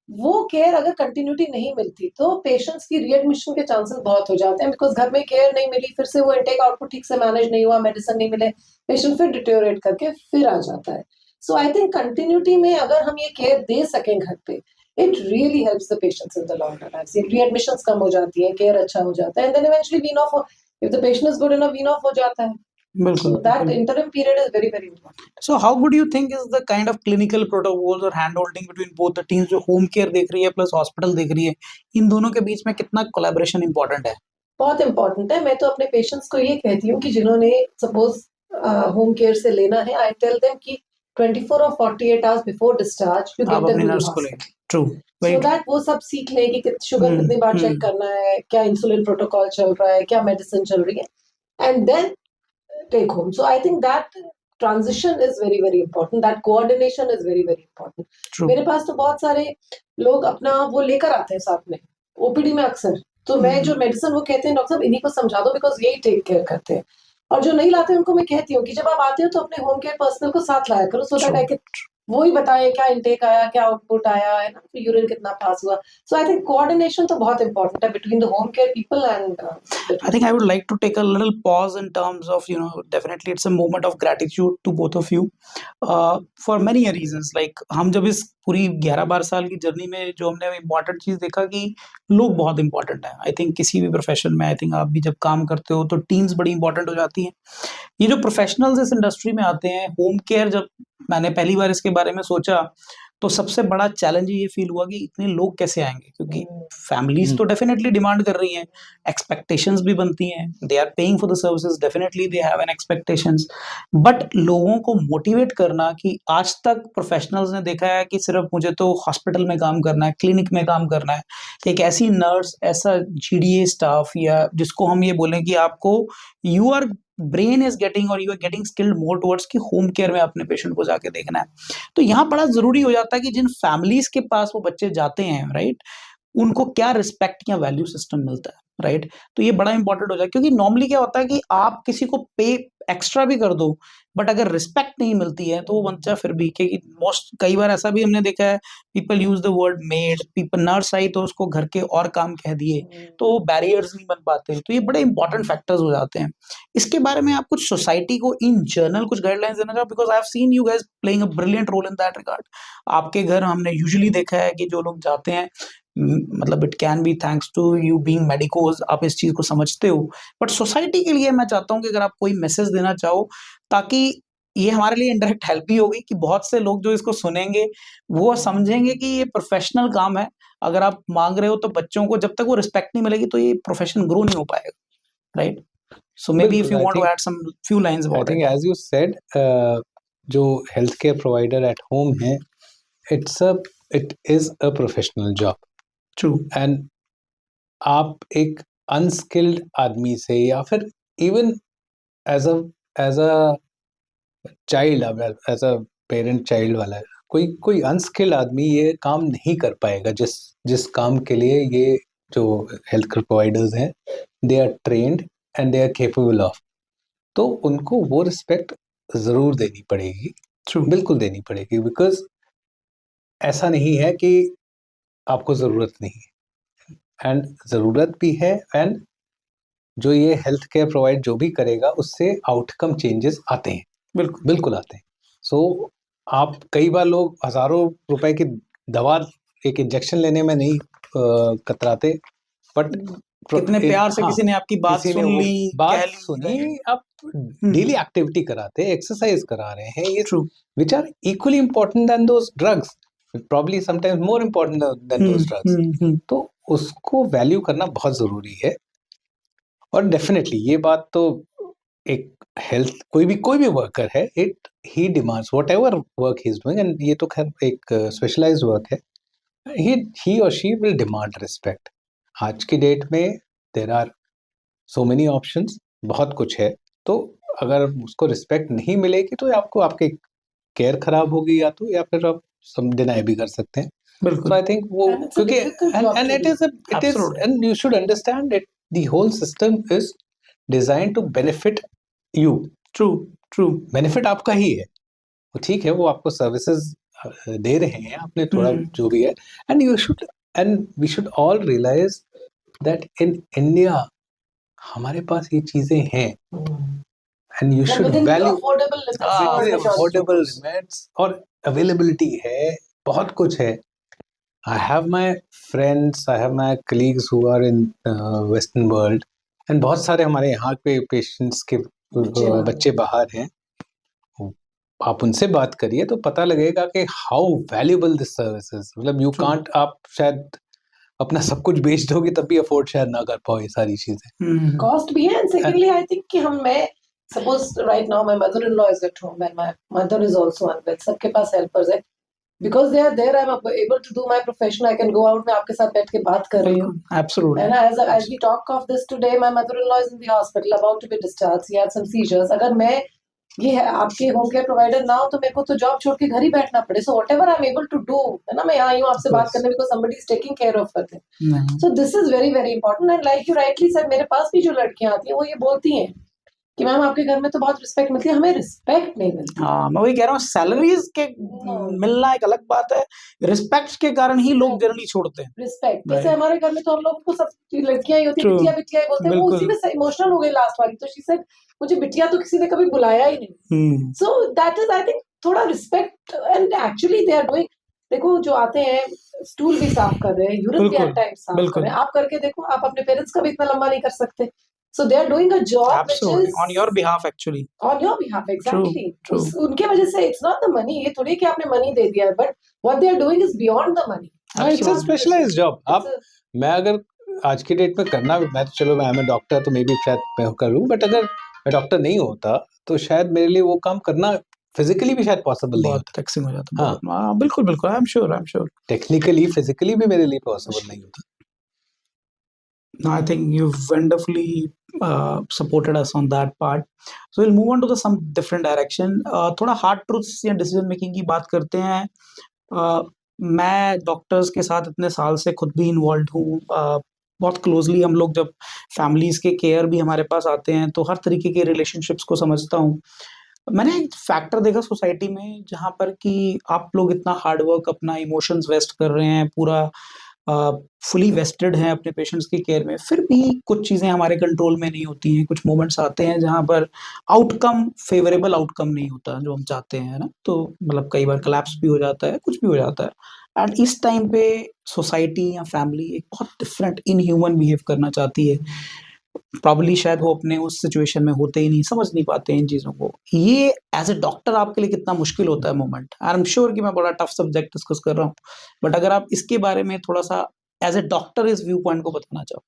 वो केयर अगर कंटिन्यूटी नहीं मिलती तो पेशेंट्स की रीएडमिशन के चांसेस बहुत हो जाते हैं, बिकॉज घर में केयर नहीं मिली, फिर से वो इनटेक आउटपुट ठीक से मैनेज नहीं हुआ, मेडिसिन नहीं मिले, पेशेंट फिर डिटेरियोरेट करके फिर आ जाता है. सो आई थिंक कंटिन्यूटी में अगर हम ये केयर दे सकें घर पे, it really helps the patients in the long run. I've seen readmissions कम हो जाती है, care अच्छा हो जाता है, and then eventually wean off. If the patient is good enough, wean off हो जाता है. बिल्कुल. So that interim period is very very important. So how good you think is the kind of clinical protocols or hand holding between both the teams, जो home care देख रही है plus hospital देख रही है, इन दोनों के बीच में कितना collaboration important है? बहुत important है. मैं तो अपने patients को ये कहती हूँ कि जिन्होंने suppose home care से लेना है, I tell them कि 24 or 48 hours before discharge you आप get them अपने to the nurse को hospital. लेंगे. True. So that वो सब सीख लें कि शुगर कितनी बार चेक करना है, क्या इंसुलिन प्रोटोकॉल चल रहा है, क्या मेडिसिन चल रही है, and then take home. So I think that transition is very very important. That coordination is very very important. True. मेरे पास तो बहुत सारे लोग अपना वो लेकर आते हैं साथ में ओपीडी में अक्सर, तो मैं जो मेडिसिन वो कहते हैं डॉक्टर साहब इन्हीं को समझा दो, बिकॉज यही टेक केयर करते हैं. और जो नहीं लाते उनको मैं कहती हूँ कि जब आप आते हो तो अपने होम केयर पर्सनल को साथ लाया करो, सो दैट आई कैन वो ही बताएं क्या इनटेक आया, क्या आउटपुट आया है ना, यूरिन कितना पास हुआ. सो आई थिंक कोऑर्डिनेशन तो बहुत इंपॉर्टेंट है between the home care people and I think I would like to take a little pause in terms of, definitely it's a moment of gratitude to both of you for many reasons. Like हम जब इस पूरी 11-12 साल की journey में जो हमने important चीज़ देखा कि लोग बहुत इंपॉर्टेंट हैं. आई थिंक किसी भी प्रोफेशन में, आई थिंक आप भी जब काम करते हो तो टीम्स बड़ी इंपॉर्टेंट हो जाती हैं. ये जो प्रोफेशनल्स इस इंडस्ट्री में आते हैं, होम केयर, जब मैंने पहली बार इसके बारे में सोचा तो सबसे बड़ा चैलेंज ये फील हुआ कि इतने लोग कैसे आएंगे, क्योंकि फैमिलीज तो डेफिनेटली डिमांड कर रही हैं, एक्सपेक्टेशंस भी बनती हैं, they are paying for the services, definitely they have an expectations, but लोगों को मोटिवेट करना कि आज तक प्रोफेशनल्स ने देखा है कि सिर्फ मुझे तो हॉस्पिटल में काम करना है, क्लिनिक में काम करना है, एक ऐसी नर्स, ऐसा जीडीए स्टाफ, या जिसको हम ये बोलें कि आपको your brain is getting और you are getting skilled more towards कि होम केयर में अपने पेशेंट को जाके देखना है। तो यहाँ बड़ा जरूरी हो जाता है कि जिन फैमिलीज के पास वो बच्चे जाते हैं, राइट, उनको क्या रिस्पेक्ट या वैल्यू सिस्टम मिलता है, राइट। तो ये बड़ा इंपॉर्टेंट हो जाए, क्योंकि नॉर्मली क्या होता है कि आप किसी को पे एक्स्ट्रा भी कर दो, बट अगर रिस्पेक्ट नहीं मिलती है तो वो बच्चा फिर भी, क्योंकि मोस्ट कई बार ऐसा भी हमने देखा है, people use the word maid, people nurse आई तो उसको घर के और काम कह दिए, तो वो बैरियर्स नहीं बन पाते, तो ये बड़े इंपॉर्टेंट फैक्टर्स हो जाते हैं। इसके बारे में आप कुछ सोसाइटी को इन जनरल कुछ गाइडलाइंस देना चाहो, because I have seen you guys playing a brilliant role in that regard. आपके घर हमने यूजुअली देखा है कि जो लोग जाते हैं, मतलब it can be thanks to you being medicos, आप इस चीज को समझते हो, बट सोसाइटी के लिए मैं चाहता हूँ कि अगर आप कोई मैसेज देना चाहो, ताकि ये हमारे लिए इनडायरेक्ट हेल्प भी होगी कि बहुत से लोग जो इसको सुनेंगे वो समझेंगे कि ये प्रोफेशनल काम है, अगर आप मांग रहे हो तो बच्चों को जब तक वो रिस्पेक्ट नहीं मिलेगी तो ये प्रोफेशन ग्रो नहीं हो पाएगा, right. So maybe if बिल्कुल, you I want to think add some few lines I about think it. As you said, जो health care provider at home है, it is a professional job, true. And आप एक unskilled आदमी से, या फिर even as a child, as a parent child वाला, कोई अनस्किल्ड आदमी ये काम नहीं कर पाएगा जिस जिस काम के लिए ये जो हेल्थ केयर प्रोवाइडर्स हैं, they are trained and they are capable of. तो उनको वो रिस्पेक्ट जरूर देनी पड़ेगी, ट्रू। बिल्कुल देनी पड़ेगी, बिकॉज ऐसा नहीं है कि आपको जरूरत नहीं है, एंड जरूरत भी है, एंड जो ये हेल्थ केयर प्रोवाइड जो भी करेगा उससे आउटकम चेंजेस आते हैं, बिल्कुल। बिल्कुल आते हैं। सो आप, कई बार लोग हजारों रुपए की दवा, एक इंजेक्शन लेने में नहीं कतराते, बट कितने प्यार से किसी ने आपकी बात किसी ने सुन वो ली, कह बात ली, सुनी, आप डेली एक्टिविटी कराते हैं, एक्सरसाइज करा रहे हैं, ये true. which are equally important than those drugs, probably sometimes more important than those drugs. तो उसको वैल्यू करना बहुत जरूरी है, और डेफिनेटली ये बात तो एक हेल्थ, कोई भी वर्कर है, it he demands what ever work he is doing, and ये तो खैर एक स्पेशलाइज्ड वर्क है, ही और शी विल डिमांड रिस्पेक्ट। आज की डेट में there are so many options, बहुत कुछ है, तो अगर उसको रिस्पेक्ट नहीं मिलेगी तो आपको आपके केयर खराब होगी, या तो, या फिर आप सब डिनाई भी कर सकते हैं। बिल्कुल। So I think वो, And it's a क्योंकि difficult job and to it do. is Absolutely. and you should understand it, the whole system is designed to benefit you. True. True. Benefit आपका ही है, वो ठीक है, वो आपको सर्विसेज दे रहे हैं, आपने थोड़ा जो भी है, and we should all realise that in India हमारे पास ये चीजें हैं, and you should within the value affordable limits for majority of affordable us. Limits, और अवेलेबिलिटी है, बहुत कुछ है। I have my friends, I have my colleagues who are in Western world, and बहुत सारे हमारे यहाँ पे पेशेंट्स के बच्चे बाहर हैं। आप उनसे बात करिए तो पता लगेगा कि how valuable this service is. मतलब यू कांट, आप शायद अपना सब कुछ बेच दोगे तब भी अफोर्ड शायद ना कर पाओ ये सारी चीजें। Cost भी है, and secondly I think कि मैं suppose right now my mother-in-law is at home and my mother is also unwell, सबके पास helpers है, because they are there, I'm able to do my profession, I can go out, मैं आपके साथ बैठ के बात कर रही हूँ, Absolutely. and as we talk of this today, my mother-in-law is in the hospital about to be discharged, he had some seizures, अगर मैं ये है आपके होम केयर प्रोवाइडर ना हो तो मेरे को तो जॉब छोड़ के घर ही बैठना पड़े, so whatever I'm able to do, है ना, मैं यहाँ हूँ आपसे बात करने, because somebody is taking care of her, so this is very very important, and like you rightly said, मेरे पास भी जो लड़कियां आती हैं वो ये बोलती हैं कि मैम आपके घर में तो बहुत रिस्पेक्ट मिलती है, हमें रिस्पेक्ट नहीं मिलती। हाँ, मैं वही कह रहा हूँ, सैलरीज के मिलना एक अलग बात है, रिस्पेक्ट के कारण ही लोग जनरली छोड़ते हैं। रिस्पेक्ट, जैसे हमारे घर में तो हम लोग को सब लड़कियां ही होती है, बिटिया बिटिया बोलते हैं, वो उसी में इमोशनल हो गई लास्ट वाली, तो शी सेड मुझे बिटिया तो किसी ने कभी बुलाया ही नहीं, so that is I think थोड़ा respect, and actually they are doing, देखो जो आते हैं स्टूल भी साफ कर रहे हैं, यूरिन भी एट टाइम्स साफ कर रहे हैं, आप करके देखो, आप अपने पेरेंट्स का भी इतना लंबा नहीं कर सकते, So they are doing a job Absolutely. which is On your behalf, actually. on your behalf, exactly. True. उनके वजह से it's not the money, ये थोड़ी कि आपने money दे दिया है, but what they are doing is beyond the money. हाँ, इट्स अ स्पेशलाइज्ड जॉब. आप It's a- मैं अगर आज की डेट में करना, मैं तो चलो मैं एम ए डॉक्टर तो मे बी शायद मैं कर लूँ, बट अगर मैं डॉक्टर नहीं होता तो शायद मेरे लिए वो काम करना फिजिकली भी शायद पॉसिबल नहीं बहुत होता. टैक्सिंग हो जाता है. हाँ. बहुत. हाँ, बिल्कुल बिल्कुल. आई एम श्योर. टेक्निकली फिजिकली भी मेरे लिए पॉसिबल नहीं होता. No, I think you've wonderfully supported us on that part. So we'll move on to the some different direction. थोड़ा hard truths या decision making की बात करते हैं. मैं डॉक्टर्स के साथ इतने साल से खुद भी इन्वॉल्व हूँ. बहुत क्लोजली हम लोग जब फैमिलीज के केयर भी हमारे पास आते हैं तो हर तरीके के रिलेशनशिप्स को समझता हूँ. मैंने एक फैक्टर देखा सोसाइटी में जहाँ पर कि आप लोग इतना हार्ड वर्क अपना इमोशंस वेस्ट कर रहे हैं, पूरा फुली वेस्टेड हैं अपने पेशेंट्स की केयर में, फिर भी कुछ चीज़ें हमारे कंट्रोल में नहीं होती हैं. कुछ मोमेंट्स आते हैं जहाँ पर आउटकम फेवरेबल आउटकम नहीं होता जो हम चाहते हैं, है ना? तो मतलब कई बार कोलैप्स भी हो जाता है, कुछ भी हो जाता है. एंड इस टाइम पे सोसाइटी या फैमिली एक बहुत डिफरेंट इनह्यूमन बिहेव करना चाहती है. प्रॉब्ली शायद वो अपने उस सिचुएशन में होते ही नहीं, समझ नहीं पाते हैं इन चीज़ों को. ये एज ए डॉक्टर आपके लिए कितना मुश्किल होता है मोमेंट? आई एम श्योर कि मैं बड़ा टफ सब्जेक्ट डिस्कस कर रहा हूँ, बट अगर आप इसके बारे में थोड़ा सा एज ए डॉक्टर इस व्यू पॉइंट को बताना चाहो.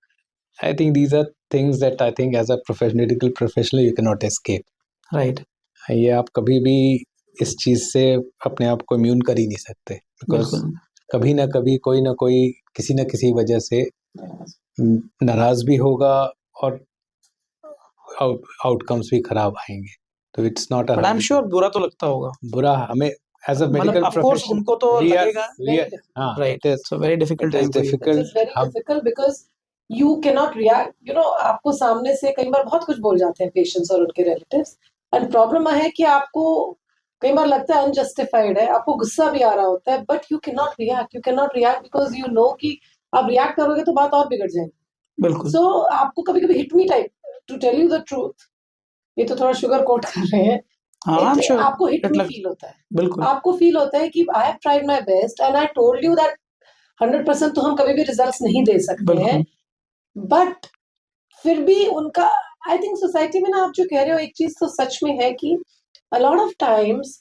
I think these are things that I think as a medical professional you cannot escape. Right. ये आप कभी भी इस चीज से अपने आप को इम्यून कर ही नहीं सकते, बिकॉज बिल्कुल. कभी ना कभी कोई ना कोई किसी न किसी वजह से नाराज भी होगा और आउटकम्स भी खराब आएंगे. तो it's not a but I am sure बुरा तो लगता होगा. बुरा हमें एज अ मेडिकल मतलब ऑफ कोर्स प्रोफेशन उनको तो लगेगा. हाँ, right. it is so very difficult it is time for you. difficult. It is very हम difficult because you cannot react. You know, आपको सामने से कई बार बहुत कुछ बोल जाते हैं पेशेंट्स और उनके रिलेटिव्स. एंड प्रॉब्लम है कि आपको कई बार लगता है अनजस्टिफाइड है, आपको गुस्सा भी आ रहा होता है, but you can not react. You can not react because you know कि आप रिएक्ट करोगे तो बात और बिगड़ जाएगी. बिल्कुल. सो आपको कभी कभी hit me type to tell you the truth. ये तो थोड़ा शुगर कोट कर रहे हैं. हाँ, आई एम श्योर. आपको हिट मी लग फील होता है. बिल्कुल. आपको फील होता है कि I have tried my best and I told you that 100% तो हम कभी भी रिजल्ट्स नहीं दे सकते हैं. बिल्कुल. बट फिर भी उनका आई थिंक सोसाइटी में ना आप जो कह रहे हो एक चीज तो सच में है कि अ लॉट ऑफ टाइम्स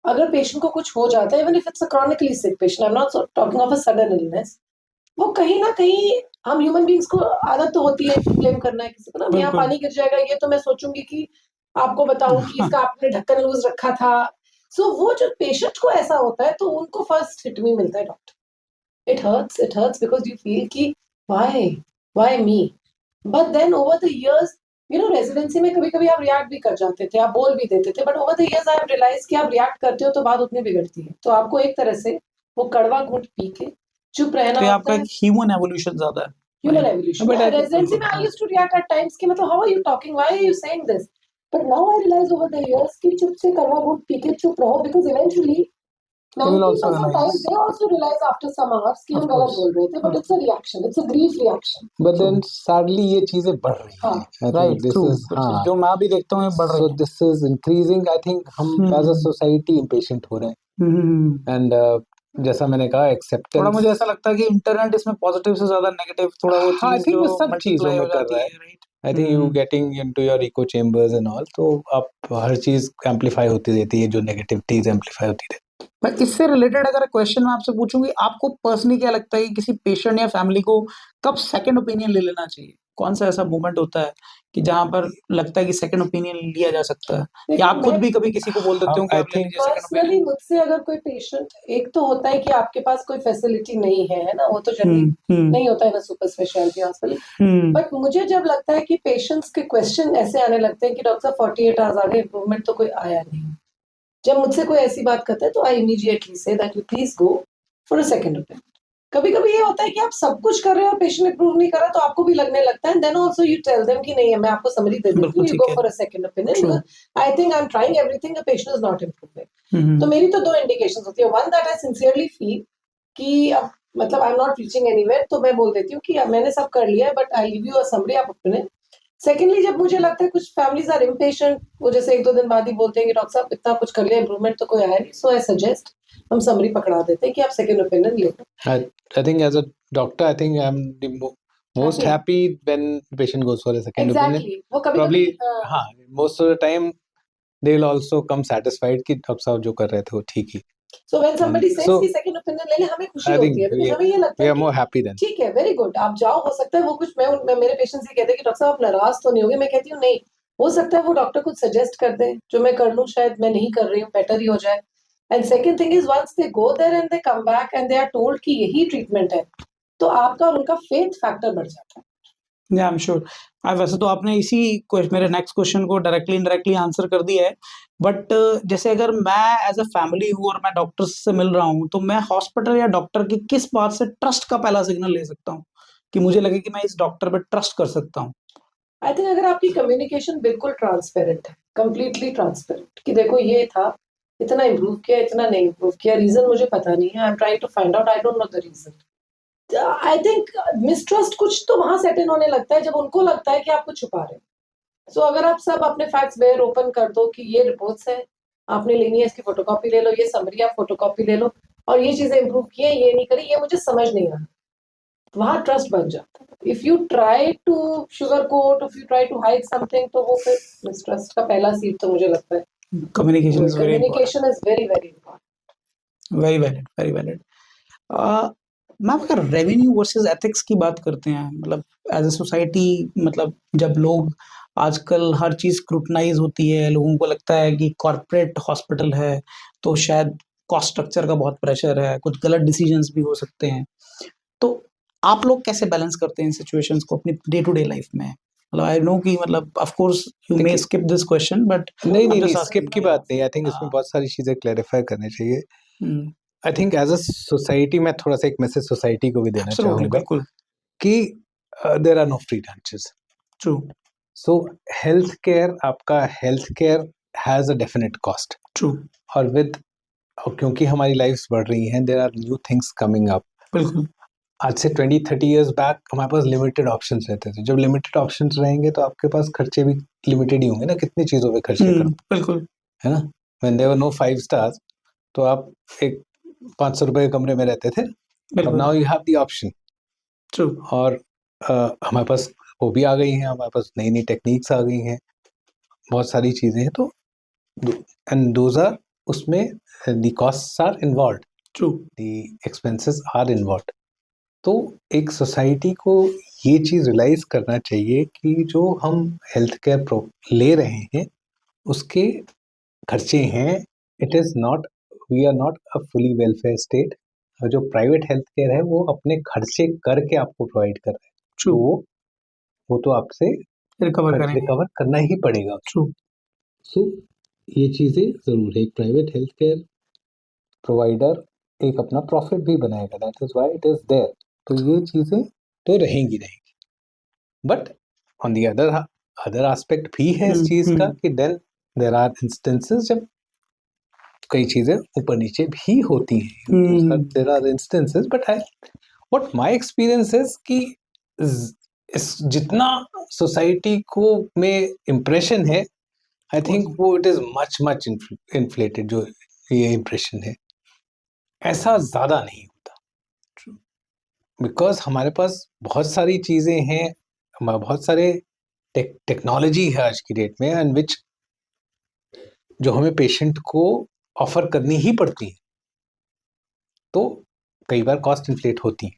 अगर पेशेंट को कुछ हो जाता है, even if it's a chronically sick patient, I am not talking of a sudden illness, वो कहीं ना कहीं हम ह्यूमन बींग्स को आदत तो होती है ब्लेम करना है किसी को ना. यहाँ बिल्कुल. पानी गिर जाएगा ये तो मैं सोचूंगी कि आपको बताऊं कि इसका आपने ढक्कन लूज रखा था. सो वो जो पेशेंट को ऐसा होता है तो उनको फर्स्ट हिट में मिलता है doctor. It hurts because you feel कि why me? But then over the years, you know, residency में कभी-कभी आप react भी कर जाते थे, आप बोल भी देते थे, but over the years I have realized कि आप react करते हो तो बात उतनी बिगड़ती है. तो आपको एक तरह से वो कड़वा घूंट पी के चुप रहना तो ये होता आपका है. एक ह्यूमन एवोल्यूशन ज्यादा है. Human evolution. But I think- Residency में I used to react at times कि मतलब how are you talking? Why are you saying this? But now I realize over the years कि चुप से कड़वा घूंट पी के चुप रहो because eventually They will also 90% realize. times they also realize after some hours कि हम Of गलत course. बोल रहे थे, but it's a reaction, it's a grief reaction. but then sadly ये चीजें बढ़ रही हैं. हाँ. I think right. this true. is हाँ. जो मैं भी देखता हूँ ये बढ़ So रही है. this is increasing. I think हम as a society impatient हो रहे हैं. And जैसा मैंने कहा थोड़ा acceptance. मुझे ऐसा लगता है कि इंटरनेट इसमें पॉजिटिव से ज्यादा नेगेटिव थोड़ा वो हाँ, I चीज think जो वो सब चीजों मल्टीप्लाई में हो कर जाती रहा है. है. Right. I think you getting into your echo chambers and all, तो आप हर चीज amplify होती रहती है, जो negativities amplify होती रहती है. मैं इससे रिलेटेड अगर क्वेश्चन मैं आपसे पूछूंगी, आपको पर्सनली क्या लगता है कि किसी पेशेंट या फैमिली को कब सेकंड ओपिनियन ले लेना चाहिए? कौन सा ऐसा मोमेंट होता है कि जहां पर लगता है कि सेकंड ओपिनियन लिया जा सकता है, या आप खुद भी कभी किसी को बोल देते हो कि I आप ले think लीजिए सेकंड पर्सनली ओपिनियन? मुझसे अगर कोई पेशेंट, एक तो होता है कि आपके पास कोई फैसिलिटी नहीं है ना, वो तो जनरली नहीं होता है ना सुपर स्पेशलिटी हॉस्पिटल. बट मुझे जब लगता है कि पेशेंट्स के क्वेश्चन ऐसे आने लगते हैं कि डॉक्टर साहब 48 आवर्स आ गए, इम्प्रूवमेंट तो कोई आया नहीं, जब मुझसे कोई ऐसी बात करता है तो I immediately say that you please go for a second opinion. कभी कभी ये होता है कि आप सब कुछ कर रहे हो, पेशेंट इंप्रूव नहीं कर रहा, तो आपको भी लगने लगता है. Then also you tell them कि नहीं है, मैं आपको समरी दे देती हूँ, बिल्कुल यू ठीक गो है. For a second opinion. True. I think I am trying everything, the patient is not improving. तो मेरी तो दो इंडिकेशंस होती है. One that I sincerely feel कि अब मतलब I am not reaching anywhere, तो मैं बोल देती हूँ कि अब मैंने सब कर लिया है, but I give you a summary, आप ओपिनियन. सेकेंडली जब मुझे लगता है कुछ फैमिलीज आर इम्पेशेंट, वो जैसे 1-2 दिन बाद ही बोलते हैं कि डॉक्टर साहब इतना कुछ कर लिया, इम्प्रूवमेंट तो कोई आया नहीं, सो आई सजेस्ट हम समरी पकड़ा देते हैं कि आप सेकंड ओपिनियन ले लो. I think as a doctor, I think I'm most Happy. happy when the patient goes for a second opinion. Exactly. वो कभी Probably, कभी हाँ, most of the time they will also come satisfied कि doctor साहब जो कर रहे थे वो ठीक ही. So when somebody And says so कि second opinion ले ले, हमें खुशी I होती think है, because हमें ये लगता we है are कि more happy then. ठीक है, वेरी गुड, आप जाओ, हो सकता है वो कुछ, मैं मेरे पेशेंट से कहते हैं कि डॉक्टर साहब आप नाराज तो नहीं होगे, मैं कहती हूँ नहीं, हो सकता है वो डॉक्टर कुछ सजेस्ट कर दे जो मैं कर लूँ, शायद मैं नहीं कर रही हूँ, बेटर ही हो जाए. And second thing is once they go there and they come back and they are told कि यही ट्रीटमेंट है, तो आपका और उनका फेथ फैक्टर बढ़ जाता है. या आई एम श्योर. वैसे तो आपने इसी मेरे नेक्स्ट क्वेश्चन को डायरेक्टली इनडायरेक्टली आंसर कर दिया है, बट जैसे अगर मैं एज अ फैमिली हूँ और मैं डॉक्टर से मिल रहा हूँ, तो मैं हॉस्पिटल या डॉक्टर की किस बात से ट्रस्ट का पहला सिग्नल ले सकता हूँ कि मुझे लगे कि मैं इस डॉक्टर पे ट्रस्ट कर सकता हूँ? आई थिंक अगर आपकी कम्युनिकेशन बिल्कुल ट्रांसपेरेंट है, कंप्लीटली ट्रांसपेरेंट, कि देखो ये था, इतना इम्प्रूव किया, इतना नहीं इम्प्रूव किया, रीजन मुझे पता नहीं है, I am trying to find out, I don't know the reason. I think mistrust कुछ तो वहां सेट इन होने लगता है जब उनको लगता है कि आप कुछ छुपा रहे हैं. सो अगर आप सब अपने फैक्ट्स बेयर ओपन कर दो कि ये रिपोर्ट्स है, आपने लेनी है, इसकी फोटोकॉपी ले लो, ये समरी आप फोटोकॉपी ले लो, और ये चीजें इंप्रूव की है, ये नहीं करी, ये मुझे समझ नहीं आ रहा, वहां ट्रस्ट बन जाता है. If you try to sugar coat, if you try to hide something, तो वो फिर मिसट्रस्ट का पहला सीड तो मुझे लगता है. Communication is very important. Communication is very very important. Very valid, very valid. Ma'am अगर रेवेन्यू वर्सेस एथिक्स की बात करते हैं, मतलब एज अ सोसाइटी, मतलब जब लोग आजकल हर चीज स्क्रूटनाइज होती है, लोगों को लगता है कि कॉर्पोरेट हॉस्पिटल है तो शायद कॉस्ट स्ट्रक्चर का बहुत प्रेशर है, कुछ गलत डिसीजंस भी हो सकते हैं, तो आप लोग कैसे बैलेंस करते हैं इन सिचुएशंस को अपनी डे टू डे लाइफ में? मतलब आई नो कि मतलब of course you may skip this question, but नहीं स्किप की बात नहीं. आई थिंक इसमें बहुत सारी चीजें क्लैरिफाई करनी चाहिए. I think as a society मैं थोड़ा सा एक मैसेज सोसाइटी को भी देना चाहूंगा बिल्कुल. कि there are no free lunches. True. So health care has a definite cost. True. और क्योंकि हमारी लाइफ्स बढ़ रही हैं, there are new things coming up. बिल्कुल. आज से 20-30 इयर्स बैक हमारे पास लिमिटेड ऑप्शंस रहते थे. जब लिमिटेड ऑप्शंस रहेंगे तो आपके पास खर्चे भी लिमिटेड ही होंगे ना, कितनी चीजों पे खर्चे करो. बिल्कुल. है ना. When there were no 5 stars, तो आप एक 500 रुपए के कमरे में रहते थे. अब now you have the option. True. और हमारे पास वो भी आ गई हैं, हमारे पास नई नई टेक्निक्स आ गई हैं, बहुत सारी चीजें हैं. तो एंड दोज आर, उसमें the costs are involved. True. The expenses are involved. तो एक सोसाइटी को ये चीज रियलाइज करना चाहिए कि जो हम हेल्थ केयर ले रहे हैं उसके खर्चे हैं. It is not, we are not a fully welfare state. और जो प्राइवेट हेल्थ केयर है वो अपने खर्चे करके आपको प्रोवाइड कर रहे हैं. तो वो तो आपसे रिकवर करना ही पड़ेगा. ट्रू. सो ये चीजें जरूर है. एक प्राइवेट हेल्थ केयर प्रोवाइडर एक अपना प्रॉफिट भी बनाएगा. That is why it is there. तो ये चीजें तो रहेंगी. But on the other aspect भी है इस चीज का कि देन देयर आर इंस्टेंसेस जब कई चीजें ऊपर नीचे भी होती हैं. There are instances, but what my experience is कि जितना सोसाइटी को में इम्प्रेशन है, आई थिंक वो इट इज मच इन्फ्लेटेड. जो ये इम्प्रेशन है ऐसा ज्यादा नहीं होता, बिकॉज हमारे पास बहुत सारी चीजें हैं, बहुत सारे टेक्नोलॉजी है आज की डेट में, एंड विच जो हमें पेशेंट को ऑफर करनी ही पड़ती है. तो कई बार कॉस्ट इन्फ्लेट होती है,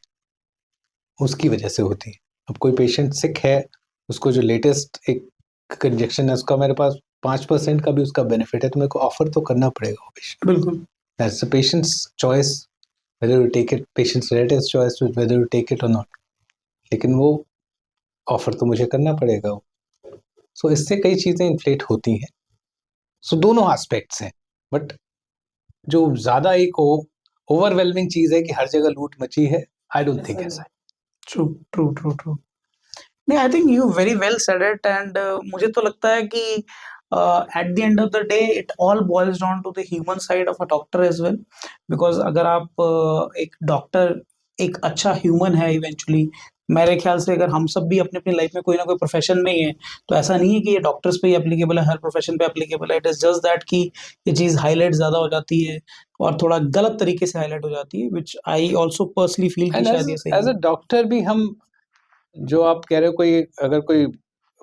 उसकी वजह से होती है. अब कोई पेशेंट सिक है, उसको जो लेटेस्ट एक इंजेक्शन है उसका मेरे पास 5% का भी उसका बेनिफिट है, तो मेरे को ऑफर तो करना पड़ेगा वो पेशेंट. बिल्कुल. That's the patients choice whether you take it, patient's relatives choice whether you take it or not. लेकिन वो ऑफर तो मुझे करना पड़ेगा. सो इससे कई चीजें इन्फ्लेट होती हैं. सो दोनों एस्पेक्ट्स हैं, बट जो ज्यादा एक ओवरवेलमिंग चीज है कि हर जगह लूट मची है, आई डोंट थिंक ऐसा है. ट्रू. नहीं, आई think you very well said it. And मुझे तो लगता है कि at the end of the day it all boils down to the human side of a doctor as well, because अगर आप एक डॉक्टर एक अच्छा ह्यूमन है इवेंचुअली, मेरे ख्याल से अगर हम सब भी अपनी अपनी लाइफ में कोई ना कोई प्रोफेशन में ही है, तो ऐसा नहीं है कि ये डॉक्टर्स पे ही एप्लीकेबल है, हर प्रोफेशन पे एप्लीकेबल है. इट इज जस्ट दैट कि ये चीज़ हाईलाइट ज़्यादा हो जाती है और थोड़ा गलत तरीके से हाईलाइट हो जाती है, विच आई ऑल्सो पर्सनली फील कि शायद ये सही एज अ डॉक्टर भी हम जो आप कह रहे हो, कोई अगर कोई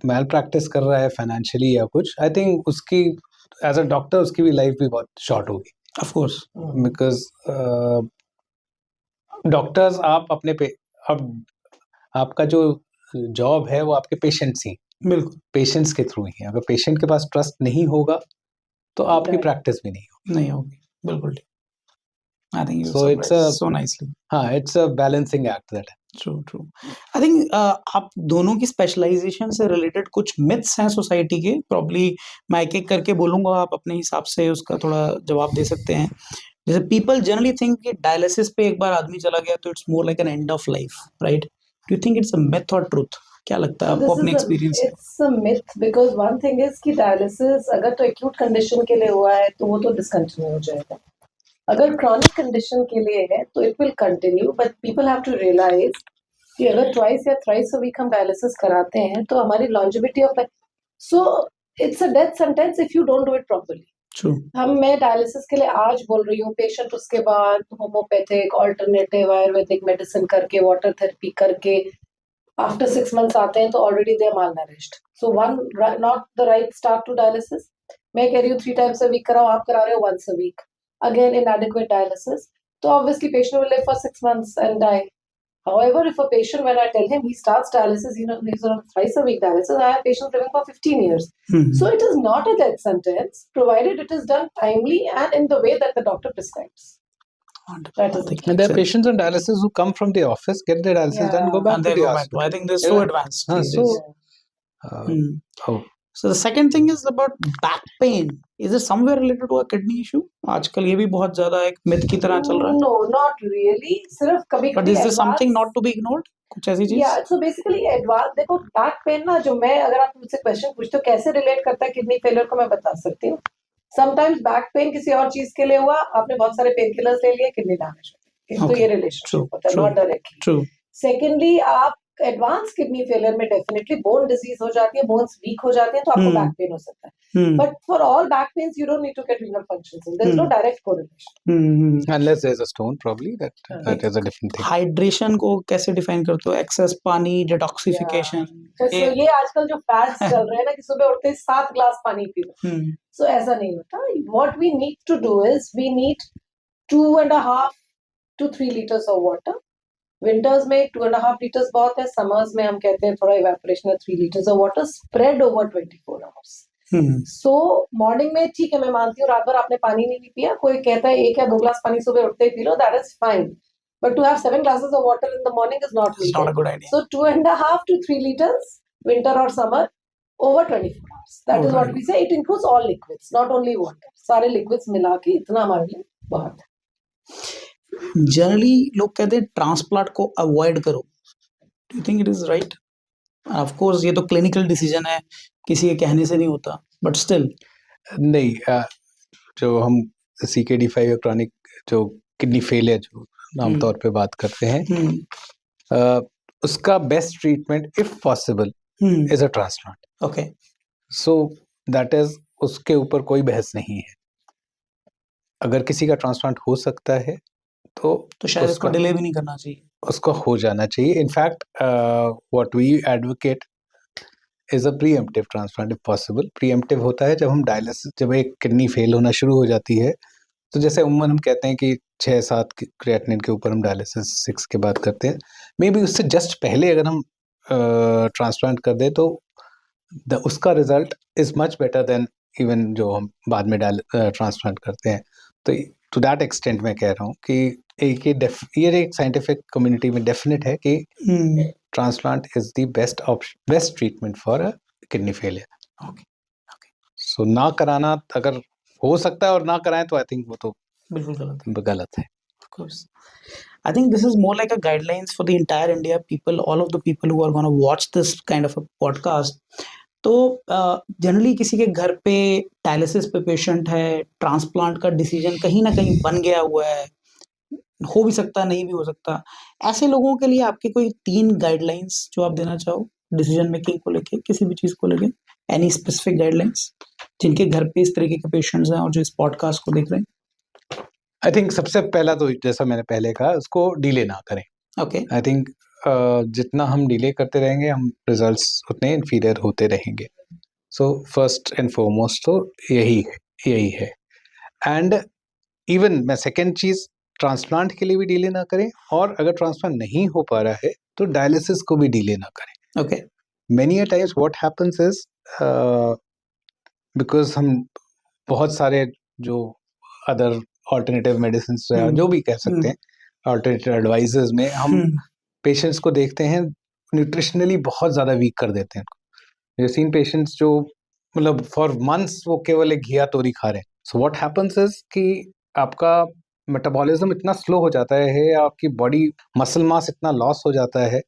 मैल प्रैक्टिस कर रहा है फाइनेंशियली या कुछ, आई थिंक उसकी एज अ डॉक्टर उसकी भी लाइफ भी बहुत शॉर्ट होगी, ऑफ कोर्स। बिकॉज डॉक्टर्स आप अपने पे, अब आपका जो जॉब है वो आपके पेशेंट्स ही, बिल्कुल पेशेंट्स के थ्रू ही है। अगर पेशेंट के पास ट्रस्ट नहीं होगा तो आपकी Right. प्रैक्टिस भी नहीं होगी। नहीं होगी, बिल्कुल ठीक। I think you So it's a- so nicely. हाँ, it's a balancing act that. True true. I think आप दोनों की स्पेशलाइजेशन से रिलेटेड कुछ मिथ्स हैं सोसाइटी के, प्रॉब्ली मैं एक एक करके बोलूंगा, आप अपने हिसाब से उसका थोड़ा जवाब दे सकते हैं। जैसे पीपल जनरली थिंक कि डायलिसिस पे एक बार आदमी चला गया तो it's more like an end of life, right? Do you think it's a myth और ट्रूथ? क्या लगता है So आपको this अपने is एक्सपीरियंस से? it's a myth because one thing is कि डायलिसिस अगर तो एक्यूट कंडीशन के लिए हुआ है तो वो तो डिसकंटिन्यू हो जाएगा। अगर क्रॉनिक कंडीशन के लिए है तो it will continue, but people have to realise कि अगर ट्वाइस या थ्राइस अ वीक हम डायलिसिस कराते हैं तो हमारी longevity of life, so it's a death sentence if you don't do it properly. True. मैं डायलिसिस के लिए आज बोल रही हूँ, पेशेंट उसके बाद होम्योपैथिक, ऑल्टरनेटिव, आयुर्वेदिक मेडिसिन करके, वाटर थेरेपी करके आफ्टर 6 months आते हैं तो already they are malnourished. So one not the right start to dialysis. मैं कह रही हूँ 3 times a week कराओ, आप करा रहे हो once a week. Again inadequate dialysis. तो obviously patient will live for 6 months and die. However, if a patient, when I tell him he starts dialysis, he's on thrice a week dialysis, I have patients living for 15 years. So it is not a death sentence, provided it is done timely and in the way that the doctor prescribes. That is it. And there are patients on dialysis who come from the office, get their dialysis done, go back And to they the go back. hospital. I think they're so Yeah. advanced. हाँ, these so days. oh, So the second thing is about back pain. Is it somewhere related to a kidney issue? आजकल ये भी बहुत ज्यादा एक myth की तरह चल रहा है. No, not really. सिर्फ कभी But कभी is this something not to be ignored? कुछ ऐसी चीज? Yeah, so basically एडवांस, देखो बैक पेन ना, जो मैं, अगर आप मुझसे क्वेश्चन पूछते हो कैसे रिलेट करता है किडनी फेलियर को, मैं बता सकती हूँ। समटाइम्स बैक पेन किसी और चीज के लिए हुआ, आपने बहुत सारे पेन किलर्स ले लिए, किडनी डैमेज हो गई, तो ये रिलेशनशिप होता है, नॉट डायरेक्टली। True. सेकेंडली, आप एडवांस किडनी फेलियर में डेफिनेटली बोन डिजीज हो जाती है, बोन्स वीक हो जाते हैं, तो आपको बैक पेन हो सकता है। But for all back pains you don't need to get renal functions, there is no direct correlation. unless there's a stone, probably that is a different thing. Hydration को कैसे डिफाइन करते हो? Access पानी, detoxification? तो ये आजकल जो fats चल रहे हैं ना कि सुबह उठते ही 7 ग्लास पानी पियो, सो ऐसा नहीं होता। What we need to do is we need 2.5 to 3 liters of water. Winters में 2.5 liters बहुत है, समर्स में हम कहते हैं थोड़ा इवेपोरेशन है, 3 liters of water spread over 24 hours. So morning में ठीक है, मैं मानती हूँ रात भर आपने पानी नहीं पिया, कोई कहता है 1 या 2 ग्लास पानी सुबह उठते ही पी लो, that is fine, but to have 7 glasses of water in the morning is not It's not a needed. good idea. So 2.5 to 3 liters winter or summer over 24 hours, that is what we say. It includes all liquids, not only water. सारे liquids मिला के इतना हमारे लिए बहुत है। Generally लोग कहते हैं ट्रांसप्लांट को अवॉइड करो। Do you think it is right? Of course ये तो क्लिनिकल डिसीजन है, किसी के कहने से नहीं होता, बट स्टिल नहीं, जो हम CKD5 या क्रॉनिक जो किडनी फेलियर जो आमतौर पे बात करते हैं, उसका best treatment if possible is a transplant. Okay, so that is, उसके ऊपर कोई बहस नहीं है। अगर किसी का ट्रांसप्लांट हो सकता है तो शायद इसको डिले भी नहीं करना चाहिए, उसको हो जाना चाहिए। In fact what we advocate is a preemptive transplant if possible. Preemptive होता है जब हम डायलिसिस, जब एक किडनी फेल होना शुरू हो जाती है, तो जैसे उम्मन हम कहते हैं कि 6-7 क्रिएटिनिन के ऊपर हम डायलिसिस 6 के बाद करते हैं, मे बी उससे जस्ट पहले अगर हम ट्रांसप्लांट कर दें तो उसका result is much better than even जो हम बाद में ट्रांसप्लांट करते हैं। तो टू दैट एक्सटेंट मैं कह रहा हूँ कि ये एक साइंटिफिक कम्युनिटी में डेफिनेट है कि transplant is the best treatment for a kidney failure. Okay, so ना कराना अगर हो सकता है और ना कराएं तो आई थिंक वो तो बिल्कुल गलत है। Of course. I think this is more like a guidelines for the entire India people, all of the people who are going to watch this kind of a podcast. तो generally किसी के घर पे डायलिसिस पे patient है, transplant का decision कहीं ना कहीं बन गया हुआ है, हो भी सकता नहीं भी हो सकता। ऐसे लोगों के लिए आपके कोई 3 गाइडलाइंस जो आप देना चाहो डिसीजन मेकिंग को लेके, किसी भी चीज को लेके, एनी स्पेसिफिक गाइडलाइंस जिनके घर पे इस तरीके के पेशेंट्स हैं और जो इस पॉडकास्ट को देख रहे हैं? आई थिंक सबसे पहला तो जैसा मैंने पहले कहा, उसको डिले ना करें। ओके, आई थिंक जितना हम डिले करते रहेंगे हम रिजल्ट्स उतने इन्फीरियर होते रहेंगे. सो फर्स्ट एंड फॉरमोस्ट तो यही है. एंड इवन मैं सेकेंड चीज, ट्रांसप्लांट के लिए भी डिले ना करें, और अगर ट्रांसप्लांट नहीं हो पा रहा है तो डायलिसिस को भी डिले ना करें. Okay. Many a times what happens is, because हम बहुत सारे जो अदर ऑल्टरनेटिव मेडिसिन जो भी कह सकते हैं, ऑल्टरनेटिव एडवाइजेज में हम पेशेंट्स को देखते हैं न्यूट्रिशनली बहुत ज़्यादा वीक कर देते हैं. We've seen पेशेंट्स जो मतलब फॉर मंथ्स वो केवल एक घिया तोरी खा रहे हैं. सो व्हाट हैपेंस इज कि आपका मेटाबॉलिज्म इतना स्लो हो जाता है, आपकी बॉडी मसल मास इतना लॉस हो जाता है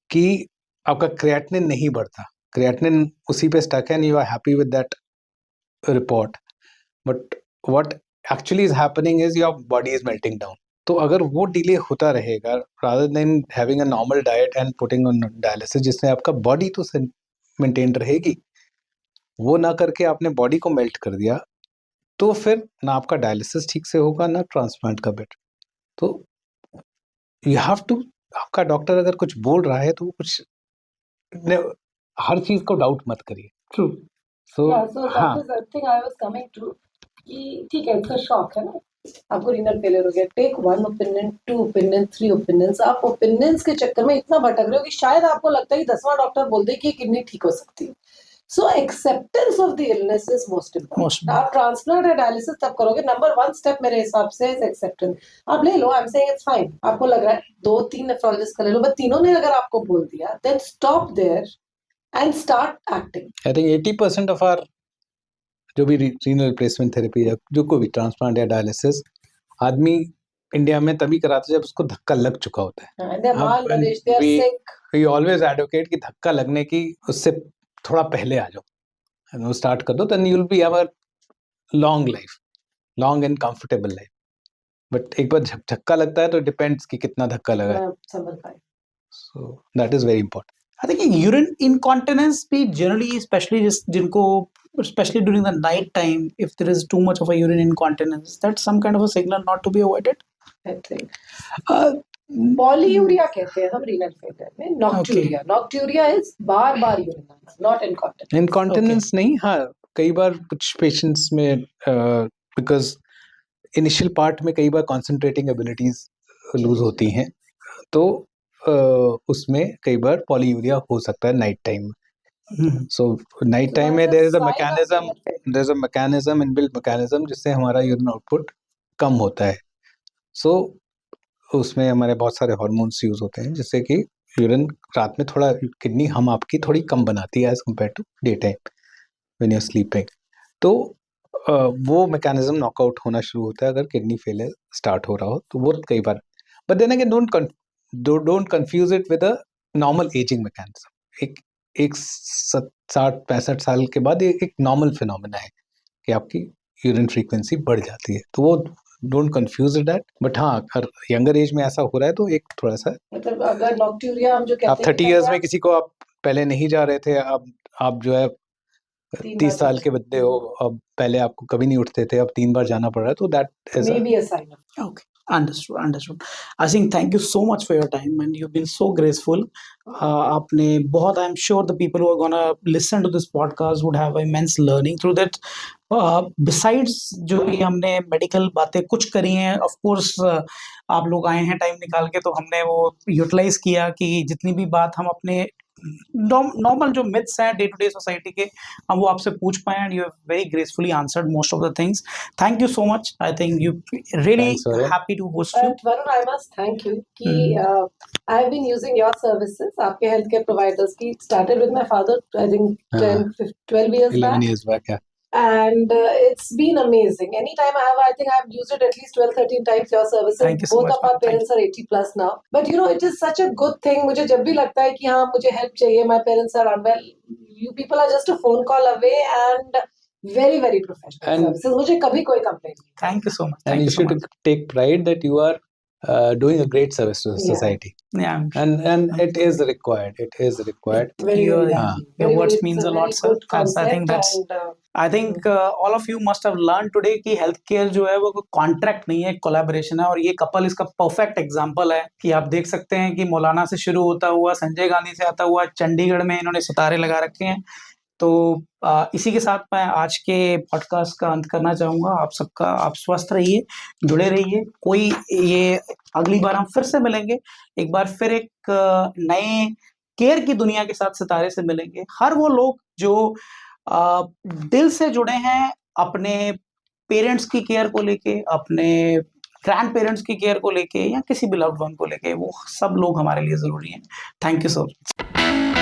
कि आपका क्रिएटिनिन नहीं बढ़ता. क्रिएटिनिन उसी पे स्टक है and you are happy with that report, but what actually is happening is your body is melting down. तो अगर वो डिले होता रहेगा rather than having a normal diet and putting on dialysis, जिसमें आपका बॉडी तो maintain रहेगी, वो ना करके आपने बॉडी को मेल्ट कर दिया, तो फिर ना आपका डायलिसिस ठीक से होगा ना ट्रांसप्लांट का बेटर. तो यू हैव टू, आपका डॉक्टर अगर कुछ बोल रहा है तो वो कुछ हर चीज को डाउट मत करिए. True. So so that is the thing I was coming to कि ठीक है, it's a shock है ना, आपको रीनल फेलियर हो गया. Take 1 opinion, 2 opinion, 3 opinions. आप ओपिनियंस के चक्कर में इतना भटक रहे हो कि शायद आपको लगता है कि 10वां डॉक्टर बोल दे कि किडनी ठीक हो सकती है. So acceptance of the illness is most important. आप ट्रांसप्लांट या डायलिसिस तब करोगे. नंबर 1 स्टेप मेरे हिसाब से इज एक्सेप्टेंस. आप ले लो, I am saying it's fine. आपको लग रहा है 2-3 नेफ्रोलॉजिस्ट का ले लो, बट तीनों ने अगर आपको बोल दिया, then stop there and start acting. I think 80% of our जो भी रीनल रिप्लेसमेंट थेरेपी या जो कोई भी ट्रांसप्लांट या डायलिसिस आदमी इंडिया में तभी कराता है जब उसको धक्का लग चुका होता है. they are malnourished, they are sick. We always advocate कि धक्का लगने की उससे थोड़ा पहले आ जाओ, वो स्टार्ट कर दो, then you will be have a long life, long and comfortable life. But एक बार धक्का लगता है तो डिपेंड्स कि कितना धक्का लगा है. सो that is very important. I think urine incontinence भी जनरली, स्पेशली जिनको, especially during the night time, if there is too much of a urine incontinence, that's some kind of a signal not to be avoided. I think polyuria कहते हैं हम renal failure में. Nocturia, nocturia is बार-बार urine आना, not incontinence. Incontinence नहीं, हाँ कई बार कुछ पेशेंट्स में बिकॉज इनिशियल पार्ट में कई बार कॉन्सेंट्रेटिंग एबिलिटीज लूज होती हैं, तो उसमें कई बार पॉलीयूरिया हो सकता है नाइट टाइम में. So night time में there is a mechanism, inbuilt mechanism जिससे हमारा यूरिन आउटपुट कम होता है. So उसमें हमारे बहुत सारे हार्मोन्स यूज होते हैं जिससे कि यूरिन रात में थोड़ा किडनी हम आपकी थोड़ी कम बनाती है as compare to day time when you are sleeping. तो वो मैकेनिज्म नॉकआउट होना शुरू होता है अगर किडनी फेलियर स्टार्ट हो रहा हो, तो वो कई बार. But then again don't confuse it with a normal ageing mechanism. एक 60-65 साल के बाद एक नॉर्मल फिनोमेना है कि आपकी यूरिन फ्रीक्वेंसी बढ़ जाती है, तो वो डोंट कंफ्यूज दैट. बट हाँ, अगर यंगर एज में ऐसा हो रहा है तो एक थोड़ा सा, मतलब अगर नॉक्टूरिया हम जो कहते हैं, आप 30 इयर्स में किसी को आप पहले नहीं जा रहे थे, अब आप जो है 30 साल के बंदे हो, अब पहले आपको कभी नहीं उठते थे, अब 3 बार जाना पड़ रहा है, तो that is may be a sign. Okay, understood. I think thank you so much for your time and you've been so graceful. आपने बहुत, I'm sure the people who are gonna listen to this podcast would have immense learning through that. Besides जो ये हमने medical बातें कुछ करी हैं, of course आप लोग आए हैं टाइम निकाल के, तो हमने वो यूटिलाइज किया कि जितनी भी बात हम अपने नॉर्मल जो मिथ्स हैं डे टू डे सोसाइटी के, हम वो आपसे पूछ पाए and you have very gracefully answered most of the things. Thank you so much. I think you really happy to host you. Varun, I must thank you कि I have been using your services, आपके health care providers की. Started with my father I think 12 years back. And it's been amazing. Anytime I've used it at least 12-13 times, your services. Thank you so Both much, of our parents are 80 plus now, but you know it is such a good thing. मुझे जब भी लगता है कि हाँ मुझे help चाहिए, my parents are unwell, you people are just a phone call away and very very professional And services. मुझे कभी कोई complaint नहीं. Thank you so much. And Thank you you so should much. take pride that you are doing a great service to the Yeah. society. Yeah, And it is required. It is required. Very, your, very, हाँ. your very, words very, means it's a a lot, very sir. good As I think concept that's and I think all of you must have learned today कि health care जो है वो contract नहीं है, collaboration है। और ये couple इसका परफेक्ट एग्जांपल है कि आप देख सकते हैं कि मौलाना से शुरू होता हुआ संजय गांधी से आता हुआ चंडीगढ़ में इन्होंने सितारे लगा रखे हैं। तो इसी के साथ मैं आज के पॉडकास्ट का अंत करना चाहूँगा। आप सबका आप स्वस्थ रहिए, जुड़े रहिए। कोई ये अगली बार हम फिर से मिलेंगे, एक बार फिर एक नए केयर की दुनिया के साथ सितारे से मिलेंगे। हर वो लोग जो दिल से जुड़े हैं अपने पेरेंट्स की केयर को लेके, अपने ग्रैंड पेरेंट्स की केयर को लेके या किसी भी लव्ड वन को लेके, वो सब लोग हमारे लिए ज़रूरी हैं। Thank you so much.